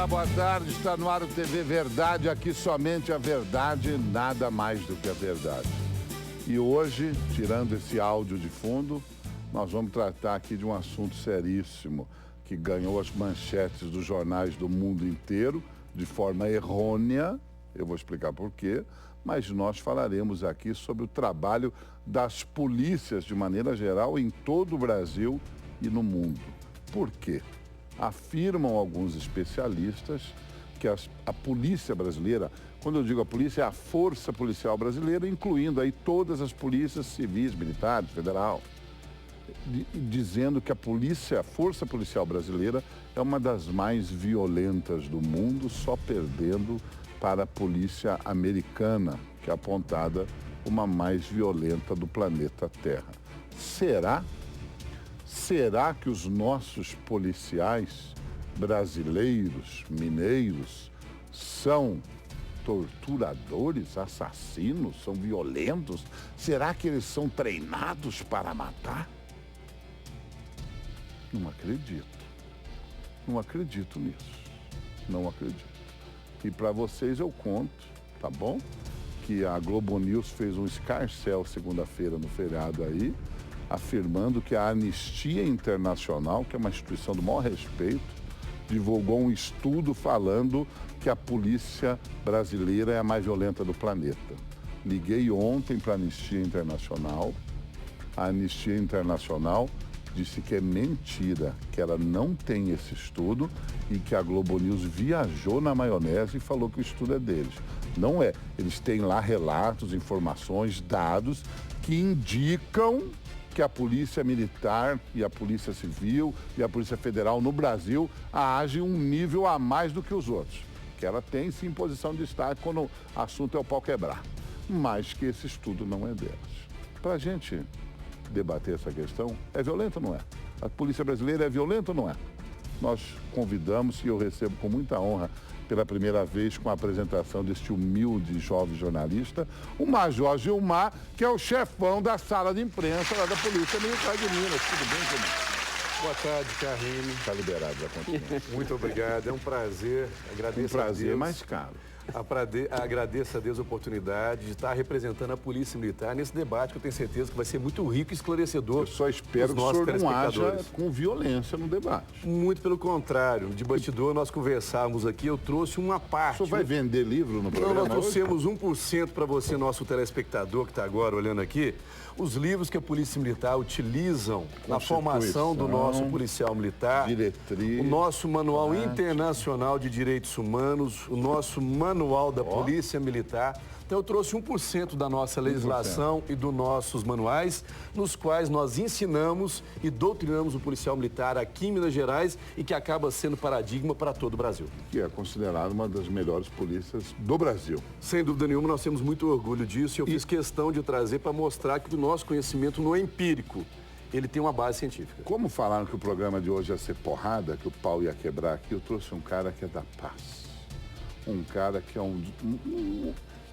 Olá, boa tarde. Está no ar o TV Verdade. Aqui somente a verdade, nada mais do que a verdade. E hoje, tirando esse áudio de fundo, nós vamos tratar aqui de um assunto seríssimo que ganhou as manchetes dos jornais do mundo inteiro de forma errônea. Eu vou explicar por quê, mas nós falaremos aqui sobre o trabalho das polícias de maneira geral em todo o Brasil e no mundo. Por quê? Afirmam alguns especialistas que a polícia brasileira, quando eu digo a polícia, é a força policial brasileira, incluindo aí todas as polícias civis, militares, federal, dizendo que a força policial brasileira é uma das mais violentas do mundo, só perdendo para a polícia americana, que é apontada como a mais violenta do planeta Terra. Será que os nossos policiais brasileiros, mineiros, são torturadores, assassinos, são violentos? Será que eles são treinados para matar? Não acredito. Não acredito nisso. Não acredito. E para vocês eu conto, tá bom? Que a Globo News fez um escarcéu segunda-feira no feriado aí, afirmando que a Anistia Internacional, que é uma instituição do maior respeito, divulgou um estudo falando que a polícia brasileira é a mais violenta do planeta. Liguei ontem para a Anistia Internacional. A Anistia Internacional disse que é mentira, que ela não tem esse estudo e que a Globo News viajou na maionese e falou que o estudo é deles. Não é. Eles têm lá relatos, informações, dados que indicam que a Polícia Militar e a Polícia Civil e a Polícia Federal no Brasil agem um nível a mais do que os outros. Que ela tem, sim, posição de destaque quando o assunto é o pau quebrar. Mas que esse estudo não é delas. Para a gente debater essa questão, é violento ou não é? A polícia brasileira é violenta ou não é? Nós convidamos, e eu recebo com muita honra, pela primeira vez com a apresentação deste humilde jovem jornalista, o Major Gilmar, que é o chefão da sala de imprensa lá da Polícia Militar de Minas. Tudo bem, Gilmar? Boa tarde, Carrine. Está liberado, já continua. Muito obrigado, é um prazer. Agradeço Um prazer a Deus. mais caro. Agradeço a Deus a oportunidade de estar representando a Polícia Militar nesse debate que eu tenho certeza que vai ser muito rico e esclarecedor. Eu só espero que o senhor não haja com violência no debate. Muito pelo contrário. De bastidor, nós conversávamos aqui, eu trouxe uma parte. O senhor vai vender livro no programa? Não, nós trouxemos 1% para você, nosso telespectador que está agora olhando aqui. Os livros que a Polícia Militar utilizam na formação do nosso policial militar, diretriz, o nosso Manual Internacional de Direitos Humanos, o nosso Manual da Polícia Militar. Então eu trouxe 1% da nossa legislação e dos nossos manuais, nos quais nós ensinamos e doutrinamos o policial militar aqui em Minas Gerais e que acaba sendo paradigma para todo o Brasil. Que é considerado uma das melhores polícias do Brasil. Sem dúvida nenhuma, nós temos muito orgulho disso e eu fiz questão de trazer para mostrar que o nosso conhecimento não é empírico, ele tem uma base científica. Como falaram que o programa de hoje ia ser porrada, que o pau ia quebrar aqui, eu trouxe um cara que é da paz. Um cara que é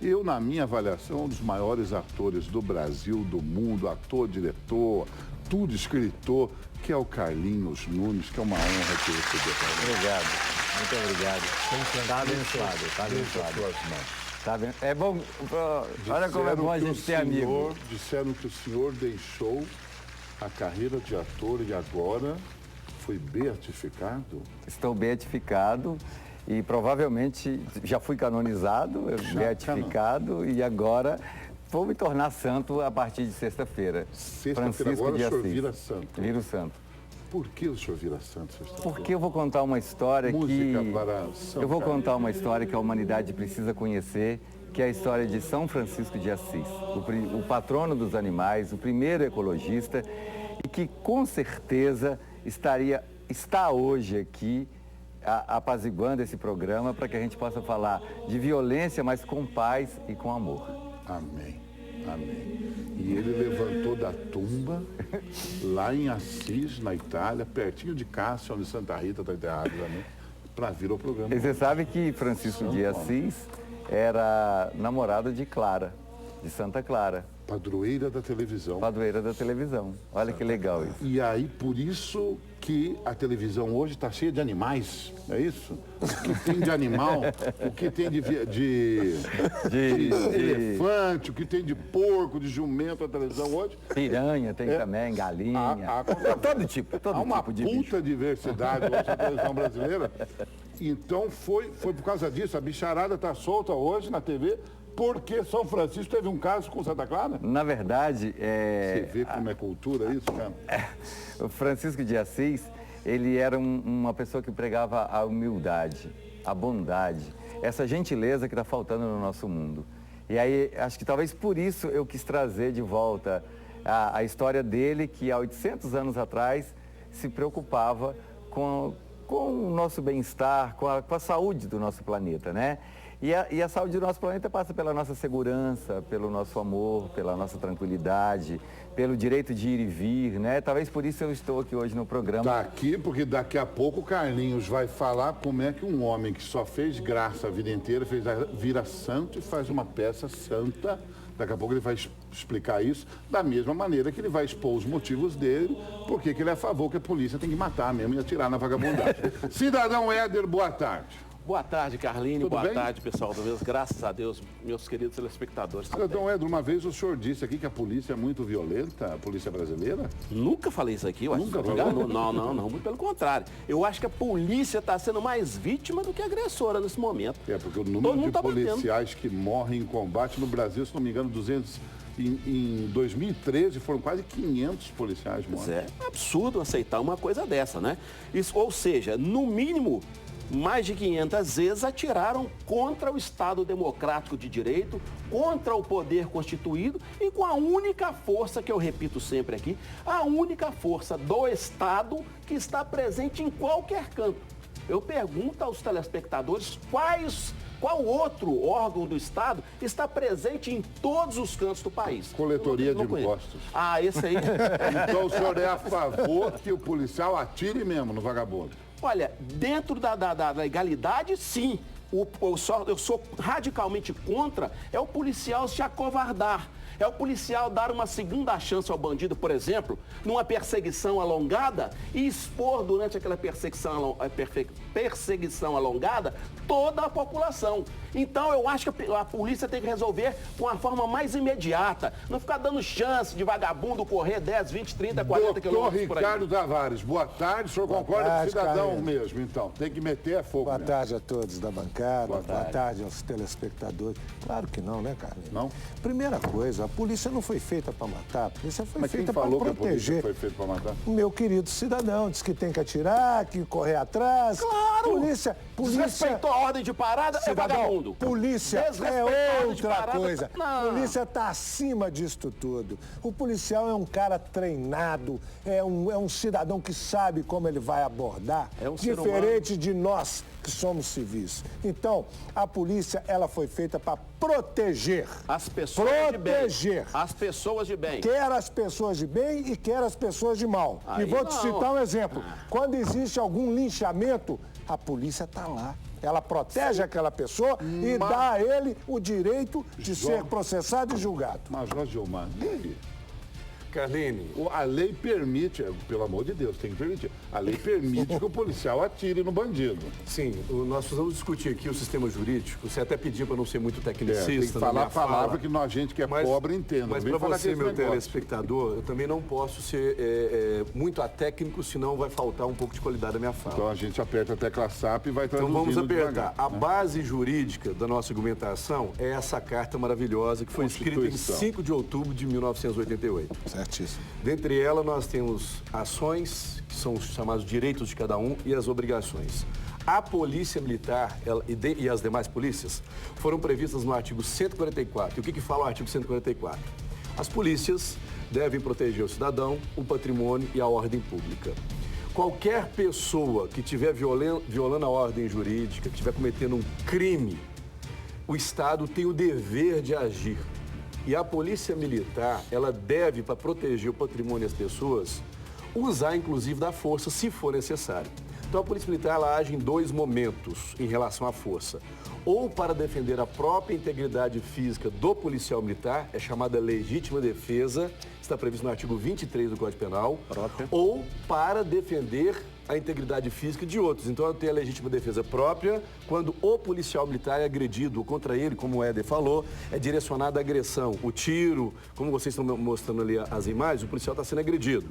eu, na minha avaliação, um dos maiores atores do Brasil, do mundo, ator, diretor, tudo escritor, que é o Carlinhos Nunes, que é uma honra te receber. Obrigado, muito obrigado. Está abençoado, está abençoado. Tá bem. É bom, olha como é bom a gente ter amigo. Disseram que o senhor deixou a carreira de ator e agora foi beatificado? Estou beatificado. E provavelmente já fui canonizado, beatificado, e agora vou me tornar santo a partir de sexta-feira. Sexta-feira agora o senhor vira santo. Viro santo. Por que o senhor vira santo sexta-feira? Porque eu vou contar uma história Eu vou contar uma história que a humanidade precisa conhecer, que é a história de São Francisco de Assis, o patrono dos animais, o primeiro ecologista, e que com certeza está hoje aqui apaziguando esse programa para que a gente possa falar de violência, mas com paz e com amor. Amém, amém. E ele levantou da tumba, lá em Assis, na Itália, pertinho de Cássio, onde Santa Rita está enterrada também, para vir ao programa. E você sabe que Francisco de Assis era namorado de Clara, de Santa Clara. padroeira da televisão. Padroeira da televisão. Olha que legal isso. E aí, por isso que a televisão hoje está cheia de animais, é isso? O que tem de animal, o que tem de elefante, o que tem de porco, de jumento, a televisão hoje. Piranha tem também, galinha. Todo tipo de uma tipo de puta bicho. diversidade hoje na televisão brasileira. Então foi por causa disso, a bicharada está solta hoje na TV, porque São Francisco teve um caso com Santa Clara. Na verdade, Você vê como é cultura isso, cara? o Francisco de Assis, ele era uma pessoa que pregava a humildade, a bondade, essa gentileza que está faltando no nosso mundo. E aí, acho que talvez por isso eu quis trazer de volta a história dele, que há 800 anos atrás se preocupava com o nosso bem-estar, com a saúde do nosso planeta, né? E a saúde do nosso planeta passa pela nossa segurança, pelo nosso amor, pela nossa tranquilidade, pelo direito de ir e vir, né? Talvez por isso eu estou aqui hoje no programa. Tá aqui porque daqui a pouco o Carlinhos vai falar como é que um homem que só fez graça a vida inteira vira santo e faz uma peça santa. Daqui a pouco ele vai explicar isso da mesma maneira que ele vai expor os motivos dele, porque ele é a favor que a polícia tem que matar mesmo e atirar na vagabundagem. Cidadão Éder, boa tarde. Boa tarde, Carline. Tudo Boa bem? tarde, pessoal do Vênus. Graças a Deus, meus queridos telespectadores. Cidadão Éder, uma vez o senhor disse aqui que a polícia é muito violenta, a polícia brasileira? Nunca falei isso aqui, eu acho. Nunca que falou? Não, muito pelo contrário. Eu acho que a polícia está sendo mais vítima do que agressora nesse momento. É, porque o Todo número mundo de tá batendo. policiais que morrem em combate no Brasil, se não me engano, 200... Em 2013 foram quase 500 policiais mortos. É absurdo aceitar uma coisa dessa, né? Isso, ou seja, no mínimo, mais de 500 vezes atiraram contra o Estado democrático de direito, contra o poder constituído e com a única força, que eu repito sempre aqui, a única força do Estado que está presente em qualquer canto. Eu pergunto aos telespectadores qual outro órgão do Estado está presente em todos os cantos do país. Coletoria de conheço. impostos. Ah, esse aí. Então o senhor é a favor que o policial atire mesmo no vagabundo? Olha, dentro da legalidade, sim. Eu sou radicalmente contra o policial se acovardar. É o policial dar uma segunda chance ao bandido, por exemplo, numa perseguição alongada e expor durante aquela perseguição alongada toda a população. Então, eu acho que a polícia tem que resolver com a forma mais imediata. Não ficar dando chance de vagabundo correr 10, 20, 30, 40 quilômetros por aí. Ricardo Tavares, boa tarde. O senhor concorda com o cidadão Carlinhos. mesmo, então? Tem que meter a fogo Boa mesmo. tarde a todos da bancada, Boa boa tarde aos telespectadores. Claro que não, né, Carlinhos? Não? Primeira coisa, a polícia não foi feita para matar, a polícia foi Mas quem feita para falou que a polícia proteger. foi feita para matar? O meu querido cidadão disse que tem que atirar, que correr atrás. Claro! Polícia. Desrespeitou a ordem de parada, é Cidadão, vagabundo. polícia Desrespeitou a é ordem de outra parada. coisa. Não. Polícia está acima disto tudo. O policial é um cara treinado, é um cidadão que sabe como ele vai abordar, É um ser diferente de nós que somos civis. Então, a polícia, ela foi feita para proteger. As pessoas Proteger. de bem. As pessoas de bem. Quer as pessoas de bem e quer as pessoas de mal. Aí E vou te não. citar um exemplo. Quando existe algum linchamento, a polícia está lá. Ela protege aquela pessoa e dá a ele o direito de ser processado e julgado. Major Gilmar, e aí? Carline, A lei permite, pelo amor de Deus, tem que permitir. A lei permite que o policial atire no bandido. sim, nós vamos discutir aqui o sistema jurídico. Você até pediu para não ser muito tecnicista. Tem que na falar minha a palavra fala. que a gente que é pobre entenda. Mas Não vem para falar você, aquele meu negócio. telespectador, eu também não posso ser muito atécnico, senão vai faltar um pouco de qualidade da minha fala. Então a gente aperta a tecla SAP e vai Então traduzindo vamos apertar. devagar, A né? base jurídica da nossa argumentação é essa carta maravilhosa que foi escrita em Constituição. 5 de outubro de 1988. Certíssimo. Dentre elas, nós temos ações, que são os chamados direitos de cada um, e as obrigações. A Polícia Militar e as demais polícias foram previstas no artigo 144. E o que fala o artigo 144? As polícias devem proteger o cidadão, o patrimônio e a ordem pública. Qualquer pessoa que estiver violando a ordem jurídica, que estiver cometendo um crime, o Estado tem o dever de agir. E a Polícia Militar, ela deve, para proteger o patrimônio e as pessoas, usar inclusive da força, se for necessário. Então a Polícia Militar ela age em dois momentos em relação à força. Ou para defender a própria integridade física do policial militar, é chamada legítima defesa, está previsto no artigo 23 do Código Penal, ou para defender a integridade física de outros. Então, ela tem a legítima defesa própria quando o policial militar é agredido, ou contra ele, como o Éder falou, é direcionada a agressão. O tiro, como vocês estão mostrando ali as imagens, o policial está sendo agredido.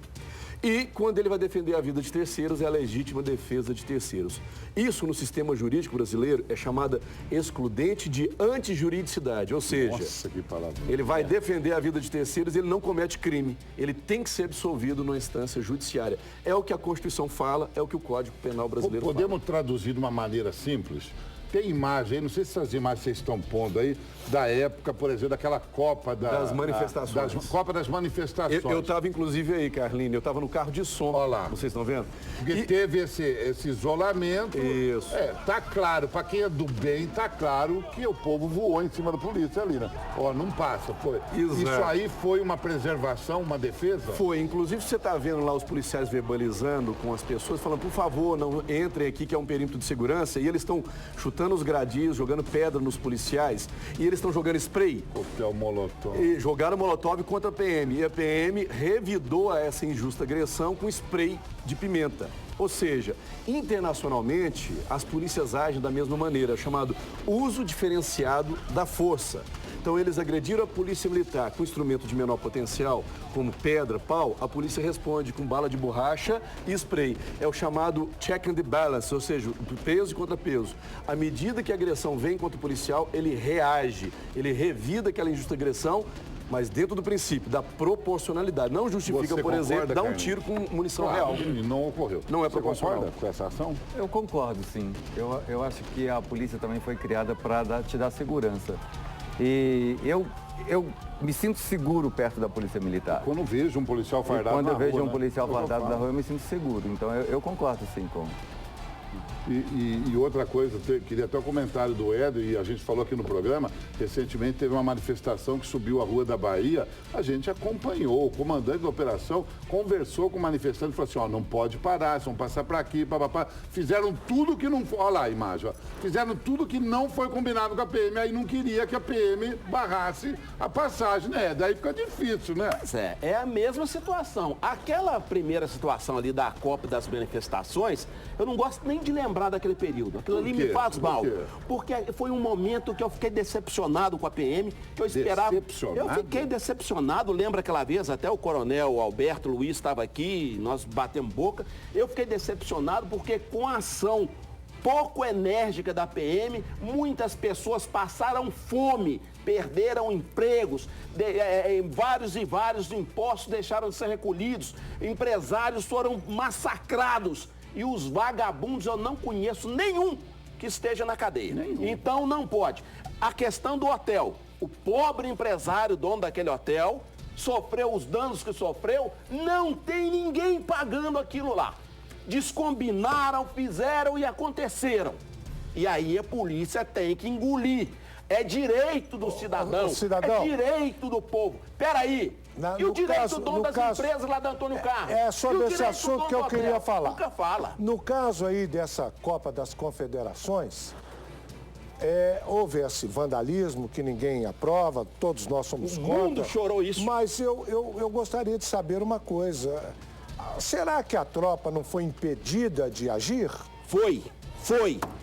E quando ele vai defender a vida de terceiros, é a legítima defesa de terceiros. Isso, no sistema jurídico brasileiro, é chamada excludente de antijuridicidade, ou seja, Nossa, que palavra. ele vai defender a vida de terceiros, ele não comete crime. Ele tem que ser absolvido numa instância judiciária. É o que a Constituição fala, é o que o Código Penal brasileiro fala. Podemos traduzir de uma maneira simples? Tem imagem aí, não sei se essas imagens vocês estão pondo aí, da época, por exemplo, daquela Copa das manifestações. Copa das manifestações. Eu estava, inclusive, aí, Carlinhos, eu estava no carro de som. Olha lá. Vocês estão vendo? Porque teve esse isolamento. Isso. Tá claro, para quem é do bem, tá claro que o povo voou em cima da polícia ali, né? Ó, não passa, foi. Exato. Isso aí foi uma preservação, uma defesa? Foi. Inclusive, você está vendo lá os policiais verbalizando com as pessoas, falando, por favor, não entrem aqui, que é um perímetro de segurança, e eles estão chutando os gradios, jogando pedra nos policiais, e eles estão jogando spray. Coquetel Molotov. E jogaram molotov contra a PM. E a PM revidou essa injusta agressão com spray de pimenta. Ou seja, internacionalmente, as polícias agem da mesma maneira, chamado uso diferenciado da força. Então, eles agrediram a polícia militar com instrumento de menor potencial, como pedra, pau, a polícia responde com bala de borracha e spray. É o chamado check and balance, ou seja, peso e contrapeso. À medida que a agressão vem contra o policial, ele reage, ele revida aquela injusta agressão, mas dentro do princípio da proporcionalidade. Não justifica, Você por exemplo, dar um Carlinhos? tiro com munição Claro, real. e não ocorreu. Não é Você proporcional. concorda com essa ação? Eu concordo, sim. Eu acho que a polícia também foi criada para te dar segurança. E eu me sinto seguro perto da polícia militar. Quando vejo um policial E fardado quando na eu vejo rua, um né? policial Eu fardado falo. na rua, eu me sinto seguro. Então eu concordo, sim, com... E outra coisa, queria até o comentário do Éder, e a gente falou aqui no programa, recentemente teve uma manifestação que subiu a Rua da Bahia, a gente acompanhou, o comandante da operação conversou com o manifestante e falou assim, ó, não pode parar, vão passar para aqui, papapá. Fizeram tudo que não foi, olha lá a imagem, ó. Fizeram tudo que não foi combinado com a PM, aí não queria que a PM barrasse a passagem, né? Daí fica difícil, né? Pois é a mesma situação. Aquela primeira situação ali da Copa das manifestações, eu não gosto nem de lembrar daquele período. Aquilo ali Por quê? me faz Por mal. quê? Porque foi um momento que eu fiquei decepcionado com a PM, que eu esperava... Decepcionado? Eu fiquei decepcionado, lembra aquela vez, até o coronel Alberto Luiz estava aqui, nós batemos boca. Eu fiquei decepcionado porque com a ação pouco enérgica da PM, muitas pessoas passaram fome, perderam empregos, vários e vários impostos deixaram de ser recolhidos, empresários foram massacrados e os vagabundos eu não conheço nenhum que esteja na cadeia. Então não pode. A questão do hotel, o pobre empresário, dono daquele hotel, sofreu os danos que sofreu, não tem ninguém pagando aquilo lá. Descombinaram, fizeram e aconteceram. E aí a polícia tem que engolir. É direito do cidadão, é direito do povo. Peraí, e o direito do dono das empresas lá da Antônio Carlos? É sobre esse assunto que eu queria falar. Nunca fala. No caso aí dessa Copa das Confederações, houve esse vandalismo que ninguém aprova, todos nós somos contra. O mundo chorou isso. Mas eu gostaria de saber uma coisa. Será que a tropa não foi impedida de agir? Foi.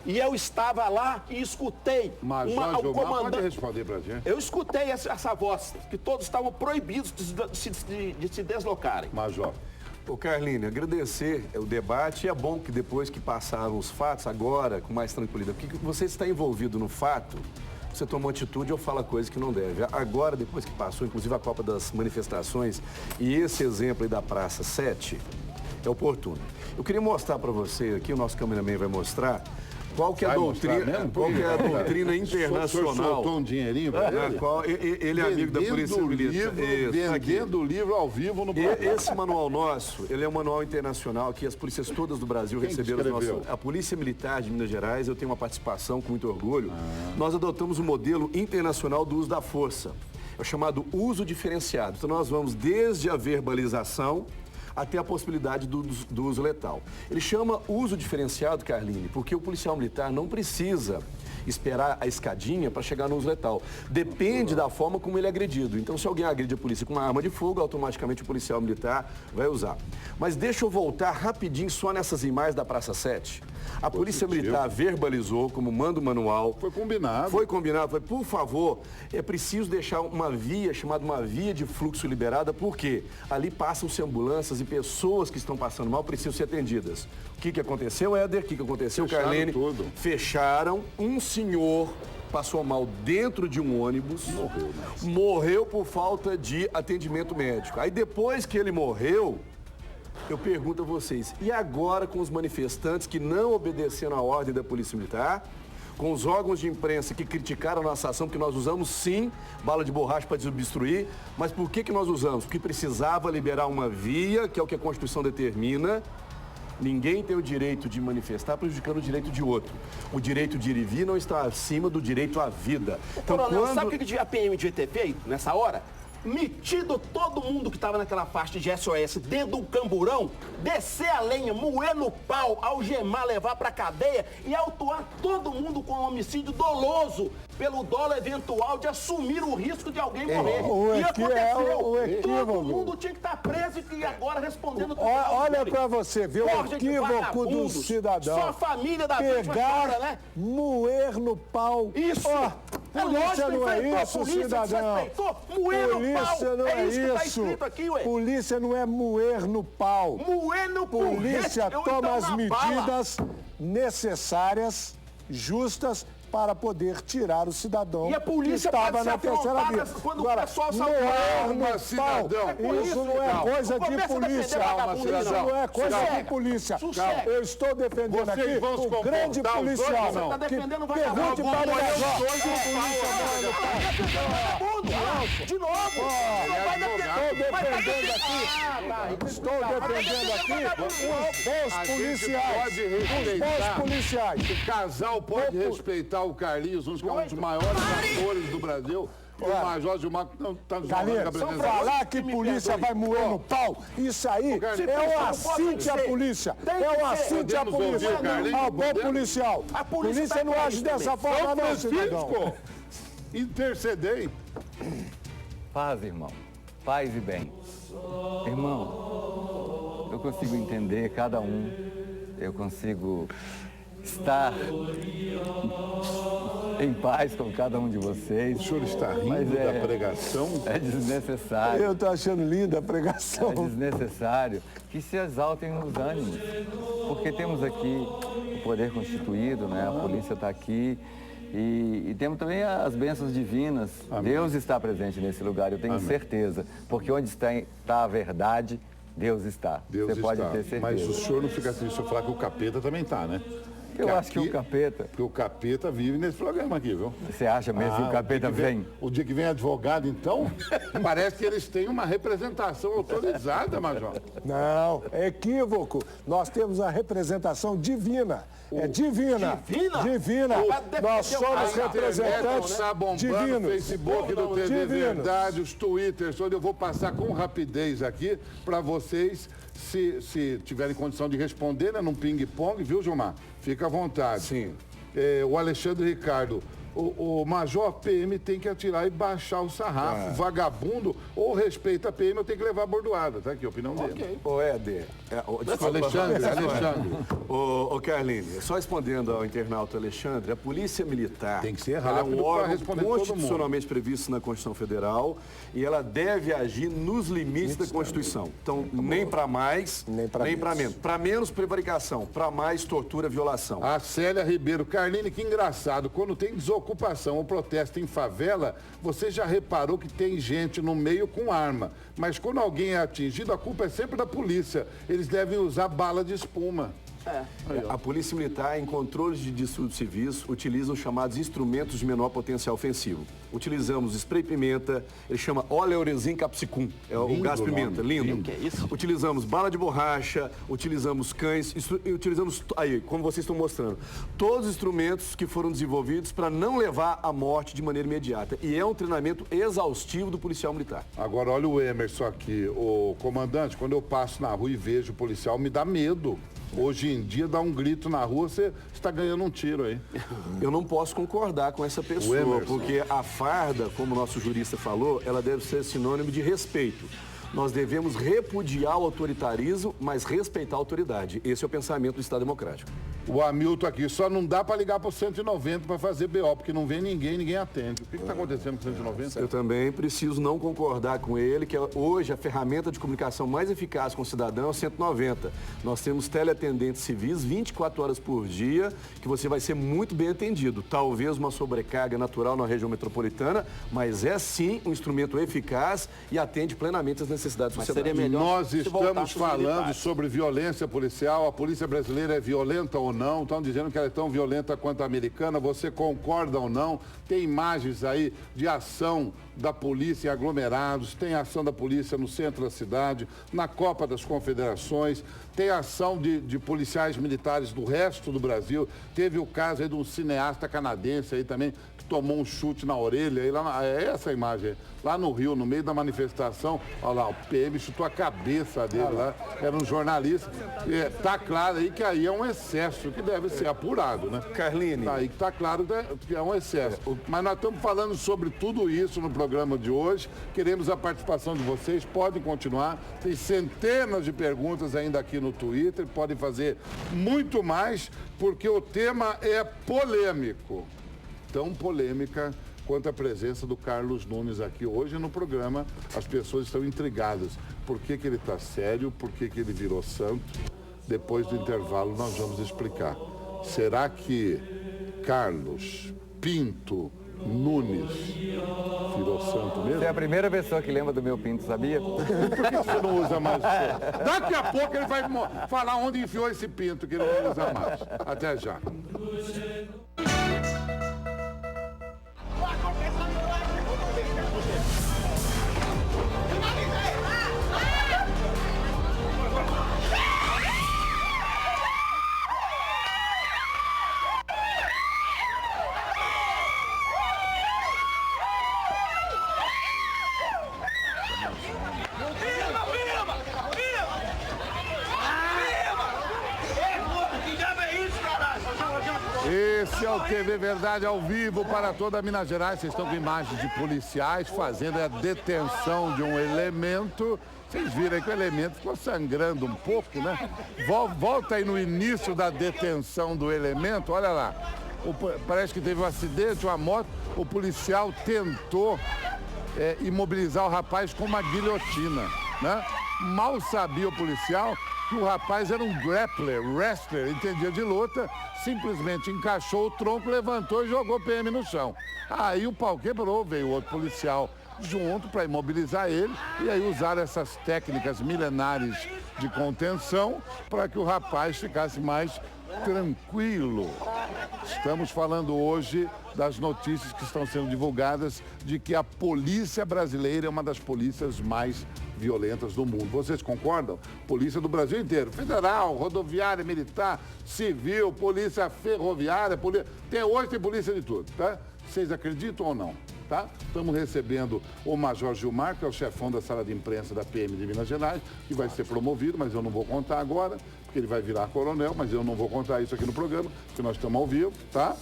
E eu estava lá e escutei. Mas o comandante pode responder pra gente. Eu escutei essa voz, que todos estavam proibidos de se deslocarem. Major. Ô Carlinhos, agradecer o debate. É bom que depois que passaram os fatos, agora, com mais tranquilidade, porque você está envolvido no fato, você toma atitude ou fala coisa que não deve. Agora, depois que passou, inclusive a Copa das Manifestações, e esse exemplo aí da Praça 7, é oportuno. Eu queria mostrar para você aqui, o nosso cameraman vai mostrar, qual que é a doutrina internacional. O senhor soltou um dinheirinho para ele? Ele é amigo da Polícia Militar. Vendendo o livro ao vivo no programa. Esse manual nosso, ele é um manual internacional que as polícias todas do Brasil receberam. A Polícia Militar de Minas Gerais, eu tenho uma participação com muito orgulho. Nós adotamos o modelo internacional do uso da força. É o chamado uso diferenciado. Então nós vamos desde a verbalização até a possibilidade do uso letal. Ele chama uso diferenciado, Carline, porque o policial militar não precisa esperar a escadinha para chegar no uso letal. Depende da forma como ele é agredido. Então, se alguém agride a polícia com uma arma de fogo, automaticamente o policial militar vai usar. Mas deixa eu voltar rapidinho só nessas imagens da Praça 7. A Polícia Militar verbalizou, como manda o manual. Foi combinado. Foi combinado. Foi, por favor, é preciso deixar uma via, chamada uma via de fluxo liberada, porque ali passam-se ambulâncias e pessoas que estão passando mal precisam ser atendidas. O que aconteceu, Éder? O que aconteceu, Carlene? Tudo. Fecharam. Um senhor passou mal dentro de um ônibus. Morreu por falta de atendimento médico. Aí depois que ele morreu, eu pergunto a vocês, e agora com os manifestantes que não obedeceram à ordem da Polícia Militar, com os órgãos de imprensa que criticaram a nossa ação, que nós usamos sim bala de borracha para desobstruir, mas por que nós usamos? Porque precisava liberar uma via, que é o que a Constituição determina. Ninguém tem o direito de manifestar prejudicando o direito de outro. O direito de ir e vir não está acima do direito à vida. Então, Coronel, sabe o que a PM devia ter feito nessa hora? Metido todo mundo que estava naquela faixa de SOS dentro do camburão, descer a lenha, moer no pau, algemar, levar pra cadeia e autuar todo mundo com homicídio doloso pelo dolo eventual de assumir o risco de alguém morrer. E aconteceu. Todo mundo tinha que estar preso e agora respondendo. Olha pra você ver o equívoco do cidadão. Só a família da vítima chora, né? Moer no pau. Isso. Polícia não é isso, cidadão. Polícia não é isso. Polícia não é moer no pau. Moer no pau. Polícia toma as medidas necessárias, justas, para poder tirar o cidadão e a polícia que estava na terceira via. Quando o pessoal moer cidadão. Isso não é coisa de polícia. Isso não é coisa de polícia. Eu estou defendendo aqui o grande policial. Pergunte para o Major. De novo! Estou defendendo aqui os bons policiais. Os bons policiais. O casal pode respeitar o Carlinhos, um dos maiores atores do Brasil. O Major Gilmar não está nos falando. Falar que polícia vai moer no pau, isso aí é um assinte à polícia. É um assinte à polícia. Ao bom policial. A polícia não age dessa forma, não, cidadão. Intercedei. Paz, irmão. Paz e bem. Irmão, eu consigo entender cada um. Eu consigo estar em paz com cada um de vocês. O senhor está rindo da pregação? É desnecessário. Eu estou achando linda a pregação. É desnecessário que se exaltem os ânimos, porque temos aqui o poder constituído, né? A polícia está aqui e temos também as bênçãos divinas. Amém. Deus está presente nesse lugar, eu tenho certeza, porque onde está a verdade, Deus está. Você pode ter certeza. Mas o senhor não fica triste se eu falar que o capeta também está, né? Eu acho que o capeta... Porque o capeta vive nesse programa aqui, viu? Você acha mesmo que o capeta vem? O dia que vem advogado, então, parece que eles têm uma representação autorizada, Major. Não, é equívoco. Nós temos a representação divina. É divina. Divina. Nós somos representantes está bombando divinos. O Facebook do TV Verdade, os Twitters, onde eu vou passar com rapidez aqui para vocês, se tiverem condição de responder, né, num ping-pong, viu, Gilmar? Fica à vontade. Sim. O Alexandre Ricardo, o Major PM tem que atirar e baixar o sarrafo. Vagabundo, ou respeita a PM, eu tenho que levar a bordoada. Tá aqui a opinião dele. Ô, Éder. Alexandre. Ô, Carline, só respondendo ao internauta Alexandre, a Polícia Militar tem que ser ela é rápido um órgão responder constitucionalmente previsto na Constituição Federal e ela deve agir nos limites da Constituição. Então, nem para mais, nem para menos. Para menos, prevaricação. Para mais, tortura, violação. A Célia Ribeiro. Carline, que engraçado. Quando tem desocupação ou protesto em favela, você já reparou que tem gente no meio com arma. Mas quando alguém é atingido, a culpa é sempre da polícia. Eles devem usar bala de espuma. A Polícia Militar, em controles de distúrbios civis, utiliza os chamados instrumentos de menor potencial ofensivo. Utilizamos spray-pimenta, ele chama oleoresin capsicum, é o gás pimenta, lindo. Que é isso? Utilizamos bala de borracha, utilizamos cães, utilizamos, aí, como vocês estão mostrando, todos os instrumentos que foram desenvolvidos para não levar à morte de maneira imediata. E é um treinamento exaustivo do policial militar. Agora, olha o Emerson aqui. O comandante, quando eu passo na rua e vejo o policial, me dá medo. Hoje em dia, dá um grito na rua, você está ganhando um tiro aí. Eu não posso concordar com essa pessoa, porque a farda, como o nosso jurista falou, ela deve ser sinônimo de respeito. Nós devemos repudiar o autoritarismo, mas respeitar a autoridade. Esse é o pensamento do Estado Democrático. O Hamilton aqui, só não dá para ligar para o 190 para fazer BO, porque não vem ninguém atende. O que está acontecendo com o 190? Eu também preciso não concordar com ele, que hoje a ferramenta de comunicação mais eficaz com o cidadão é o 190. Nós temos teleatendentes civis 24 horas por dia, que você vai ser muito bem atendido. Talvez uma sobrecarga natural na região metropolitana, mas é sim um instrumento eficaz e atende plenamente as necessidades da sociedade. Nós estamos falando sobre violência policial. A polícia brasileira é violenta ou não? Estão dizendo que ela é tão violenta quanto a americana. Você concorda ou não? Tem imagens aí de ação da polícia em aglomerados, tem ação da polícia no centro da cidade, na Copa das Confederações, tem ação de policiais militares do resto do Brasil. Teve o caso aí de um cineasta canadense aí também, que tomou um chute na orelha. Aí é essa a imagem, lá no Rio, no meio da manifestação, olha lá, o PM chutou a cabeça dele lá, era um jornalista. Tá claro aí que aí é um excesso, que deve ser apurado, né? Carline. Tá aí que tá claro que é um excesso. Mas nós estamos falando sobre tudo isso no programa de hoje. Queremos a participação de vocês, podem continuar. Tem centenas de perguntas ainda aqui no Twitter, podem fazer muito mais, porque o tema é polêmico. Tão polêmica quanto a presença do Carlos Nunes aqui hoje no programa. As pessoas estão intrigadas. Por que ele está sério? Por que ele virou santo? Depois do intervalo nós vamos explicar. Será que Carlos Pinto Nunes virou santo mesmo? Você é a primeira pessoa que lembra do meu pinto, sabia? Por que você não usa mais o seu? Daqui a pouco ele vai falar onde enfiou esse pinto que ele não usa mais. Até já. Esse é o TV Verdade ao vivo para toda Minas Gerais. Vocês estão com imagens de policiais fazendo a detenção de um elemento. Vocês viram aí que o elemento ficou sangrando um pouco, né? Volta aí no início da detenção do elemento, olha lá. Parece que teve um acidente, uma moto. O policial tentou imobilizar o rapaz com uma guilhotina, né? Mal sabia o policial que o rapaz era um wrestler, entendia de luta, simplesmente encaixou o tronco, levantou e jogou o PM no chão. Aí o pau quebrou, veio outro policial junto para imobilizar ele e aí usaram essas técnicas milenares de contenção para que o rapaz ficasse mais tranquilo. Estamos falando hoje das notícias que estão sendo divulgadas de que a polícia brasileira é uma das polícias mais violentas do mundo. Vocês concordam? Polícia do Brasil inteiro. Federal, rodoviária, militar, civil, polícia ferroviária, hoje tem polícia de tudo, tá? Vocês acreditam ou não? Tá? Estamos recebendo o Major Gilmar, que é o chefão da sala de imprensa da PM de Minas Gerais, que vai ser promovido, mas eu não vou contar agora, porque ele vai virar coronel, mas eu não vou contar isso aqui no programa, porque nós estamos ao vivo, tá?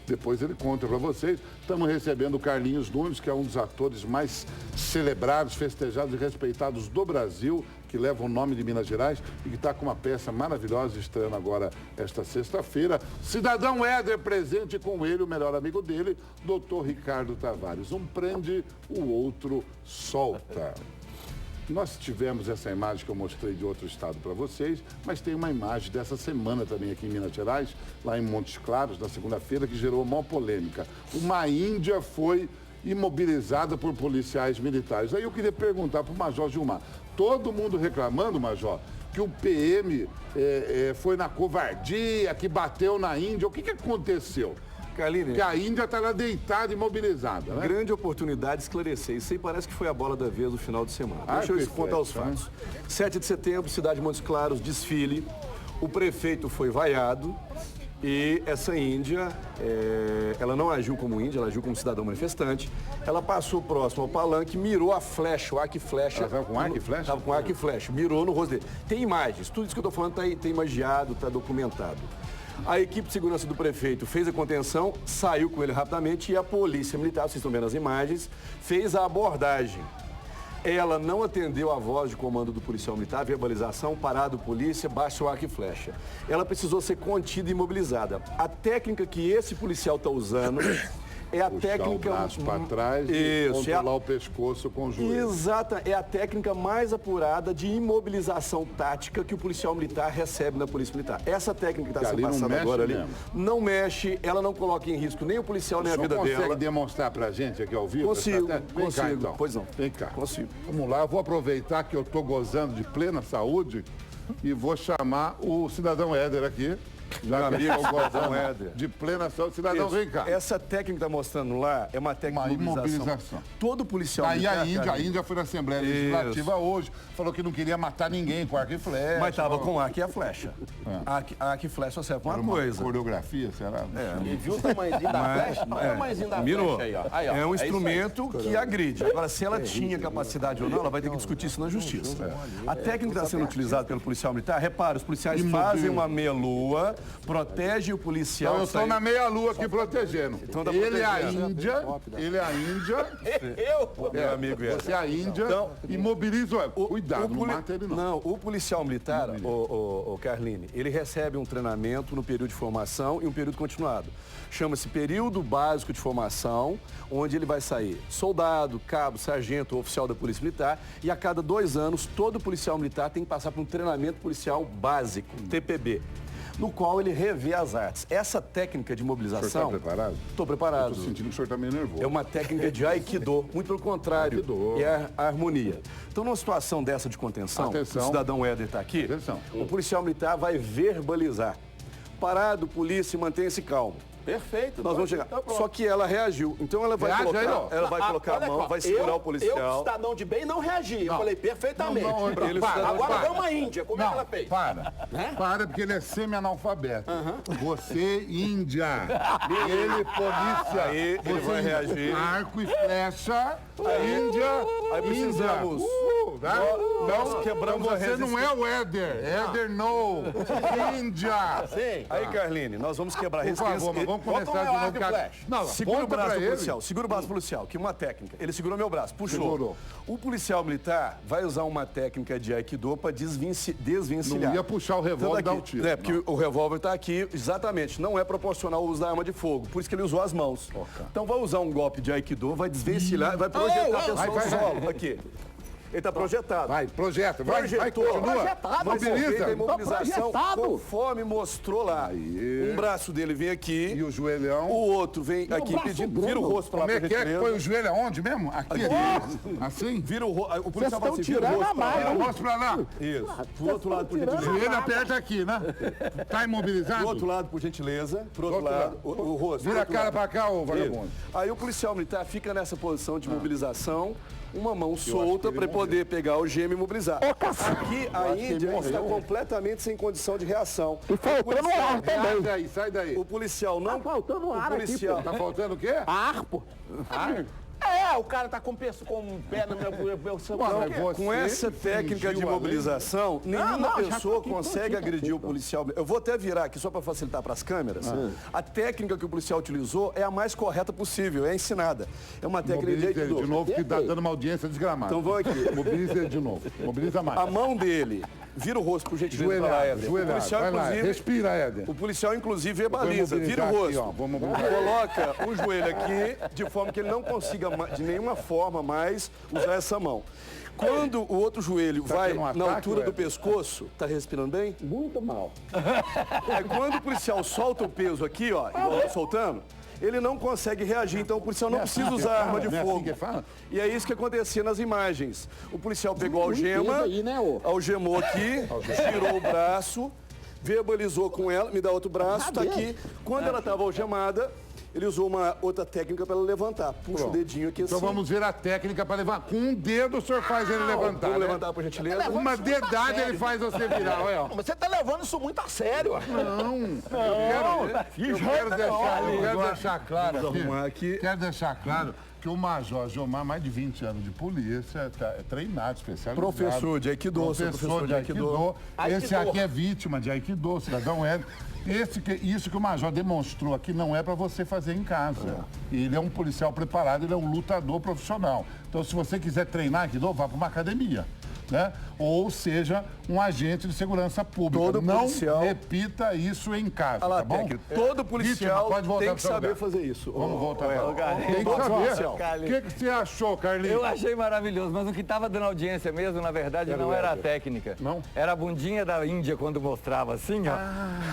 Depois ele conta para vocês. Estamos recebendo o Carlinhos Nunes, que é um dos atores mais celebrados, festejados e respeitados do Brasil, que leva o nome de Minas Gerais e que está com uma peça maravilhosa estreando agora esta sexta-feira. Cidadão Éder presente com ele, o melhor amigo dele, doutor Ricardo Tavares. Um prende, o outro solta. Nós tivemos essa imagem que eu mostrei de outro estado para vocês, mas tem uma imagem dessa semana também aqui em Minas Gerais, lá em Montes Claros, na segunda-feira, que gerou uma polêmica. Uma índia foi imobilizada por policiais militares. Aí eu queria perguntar para o Major Gilmar, todo mundo reclamando, Major, que o PM foi na covardia, que bateu na Índia. O que aconteceu? Carline, porque a Índia está lá deitada, imobilizada, né? Grande oportunidade de esclarecer. Isso aí parece que foi a bola da vez no final de semana. Deixa eu contar os fatos. 7 de setembro, cidade de Montes Claros, desfile. O prefeito foi vaiado e essa índia, ela não agiu como índia, ela agiu como cidadão manifestante. Ela passou próximo ao palanque, mirou a flecha, o arco e flecha. Ela estava com arco e flecha? Estava com arco e flecha, mirou no rosto dele. Tem imagens, tudo isso que eu estou falando tem imagiado, está documentado. A equipe de segurança do prefeito fez a contenção, saiu com ele rapidamente e a polícia militar, vocês estão vendo as imagens, fez a abordagem. Ela não atendeu a voz de comando do policial militar, verbalização, parado polícia, baixa o arco e flecha. Ela precisou ser contida e imobilizada. A técnica que esse policial está usando é a técnica... o braço para trás e controlar o pescoço com o joelho. Exata, é a técnica mais apurada de imobilização tática que o policial militar recebe na polícia militar. Essa técnica que está sendo passada agora ali, não mexe, ela não coloca em risco nem o policial, nem a vida dela. Você consegue demonstrar pra gente aqui ao vivo? Consigo, Vem cá, então. Pois não. Vem cá. Consigo. Vamos lá, eu vou aproveitar que eu estou gozando de plena saúde e vou chamar o cidadão Éder aqui. Já amigo, cidadão Éder. De plena saúde. Cidadão, vem cá. Essa técnica que está mostrando lá é uma técnica de imobilização. Todo policial militar... Aí a Índia foi na Assembleia Legislativa hoje, falou que não queria matar ninguém com arco e flecha. Mas estava com arco e a flecha. Arco e flecha só serve para uma coisa. Coreografia, será? E viu o tamanhozinho da flecha? Olha o tamanhozinho da flecha aí, ó. Aí, ó. É um instrumento que agride. Agora, se ela tinha capacidade ou não, ela vai ter que discutir isso na justiça. A técnica que está sendo utilizada pelo policial militar, repara, os policiais fazem uma meia-lua, protege o policial. Não, eu estou na meia-lua aqui protegendo. Então, ele é a Índia. Meu amigo, você é a Índia. Então, imobiliza. Cuidado, não mata ele não. Não, o policial militar, o Carline, ele recebe um treinamento no período de formação e um período continuado. Chama-se período básico de formação, onde ele vai sair soldado, cabo, sargento, oficial da Polícia Militar, e a cada 2 anos, todo policial militar tem que passar por um treinamento policial básico, TPB, no qual ele revê as artes. Essa técnica de mobilização... O senhor está preparado? Estou preparado. Estou sentindo que o senhor está meio nervoso. É uma técnica de Aikido, muito pelo contrário, é a harmonia. Então, numa situação dessa de contenção, o cidadão Éder está aqui, o policial militar vai verbalizar. Parado, polícia, mantenha-se calmo. Perfeito. Nós vamos chegar. Só que ela reagiu. Então ela vai colocar a mão, vai segurar o policial. Eu, cidadão de bem, não reagi. Eu falei perfeitamente. Agora vamos à Índia. Como é que ela fez? Para, porque ele é semi-analfabeto. Você, Índia. Ele, polícia. Ele vai reagir. Arco e flecha. Índia. Aí precisamos. Nós quebramos a resistência. Você não é o Éder. Éder, não. Índia. Sim. Aí, Carline, nós vamos quebrar a resistência. Vamos começar de novo. Não, segura o braço do policial. Segura o braço policial, que é uma técnica. Ele segurou meu braço, puxou. Segurou. O policial militar vai usar uma técnica de Aikido para desvencilhar. Não ia puxar o revólver e dar o tiro. É, porque o revólver está aqui, exatamente. Não é proporcional ao uso da arma de fogo. Por isso que ele usou as mãos. Então vai usar um golpe de Aikido, vai desvencilhar, vai projetar a pessoa no solo. Aqui. Ele está projetado. Vai, projeta. Vai, continua. Mobiliza. A imobilização conforme mostrou lá. Um braço dele vem aqui. E o joelhão. O outro vem aqui pedindo. Vira o rosto para lá. Como é que é que foi o joelho aonde mesmo? Aqui. Assim? Vira o rosto. O policial vai assim, vira o rosto para lá. Mostra para lá. Isso. Pro outro lado, por gentileza. O joelho aperta aqui, né? Tá imobilizado? Do outro lado, por gentileza. Pro outro lado, o rosto. Vira a cara para cá, ô vagabundo. Aí o policial militar fica nessa posição de mobilização. Uma mão solta para poder pegar o gêmeo e imobilizar. Aqui a Índia está completamente sem condição de reação. E faltando ar também. Sai daí. O policial não... Tá faltando ar aqui, pô. Tá faltando o quê? Ar, pô. Ar? O cara tá com um pé no meu... Com essa técnica de imobilização, nenhuma pessoa consegue agredir o policial. Eu vou até virar aqui só para facilitar para as câmeras. A técnica que o policial utilizou é a mais correta possível, é ensinada. É uma técnica de Aikido. De novo, que tá dando uma audiência desgramada. Então vamos aqui. Mobiliza ele de novo. Mobiliza mais. A mão dele... Vira o rosto, por gentileza, para lá, Éder. O policial, vai lá, respira, Éder. O policial, inclusive, verbaliza. Vira o rosto. Aqui, coloca o joelho aqui, de forma que ele não consiga, de nenhuma forma, mais usar essa mão. Quando o outro joelho vai na altura do pescoço, tá respirando bem? Muito mal. Quando o policial solta o peso aqui, ó, igual eu tô soltando, ele não consegue reagir, então o policial não precisa usar arma de fogo. E é isso que acontecia nas imagens. O policial pegou a algema, algemou aqui, tirou o braço, verbalizou com ela, me dá outro braço, tá aqui. Quando ela estava algemada, ele usou uma outra técnica para ela levantar. Puxa o dedinho aqui assim. Então vamos ver a técnica para levantar. Com um dedo o senhor faz ele levantar. Vamos levantar, por gentileza. Uma dedada ele faz você virar, olha. Mas você tá levando isso muito a sério. Eu quero deixar claro aqui. Quero deixar claro que o Major Gilmar, mais de 20 anos de polícia, é treinado, especializado. Professor de Aikido. Professor de Aikido. Esse aqui é vítima de Aikido, cidadão Hélio. Isso que o Major demonstrou aqui não é para você fazer em casa. Ele é um policial preparado, ele é um lutador profissional. Então, se você quiser treinar Aikido, vá para uma academia. Né? Ou seja, um agente de segurança pública. Todo não policial... repita isso em casa, tá bom? Todo policial tem que saber fazer isso. Vamos voltar para tem que saber. O que você achou, Carlinhos? Eu achei maravilhoso, mas o que estava dando audiência mesmo, na verdade, não era a técnica. Não? Era a bundinha da Índia quando mostrava assim, ó.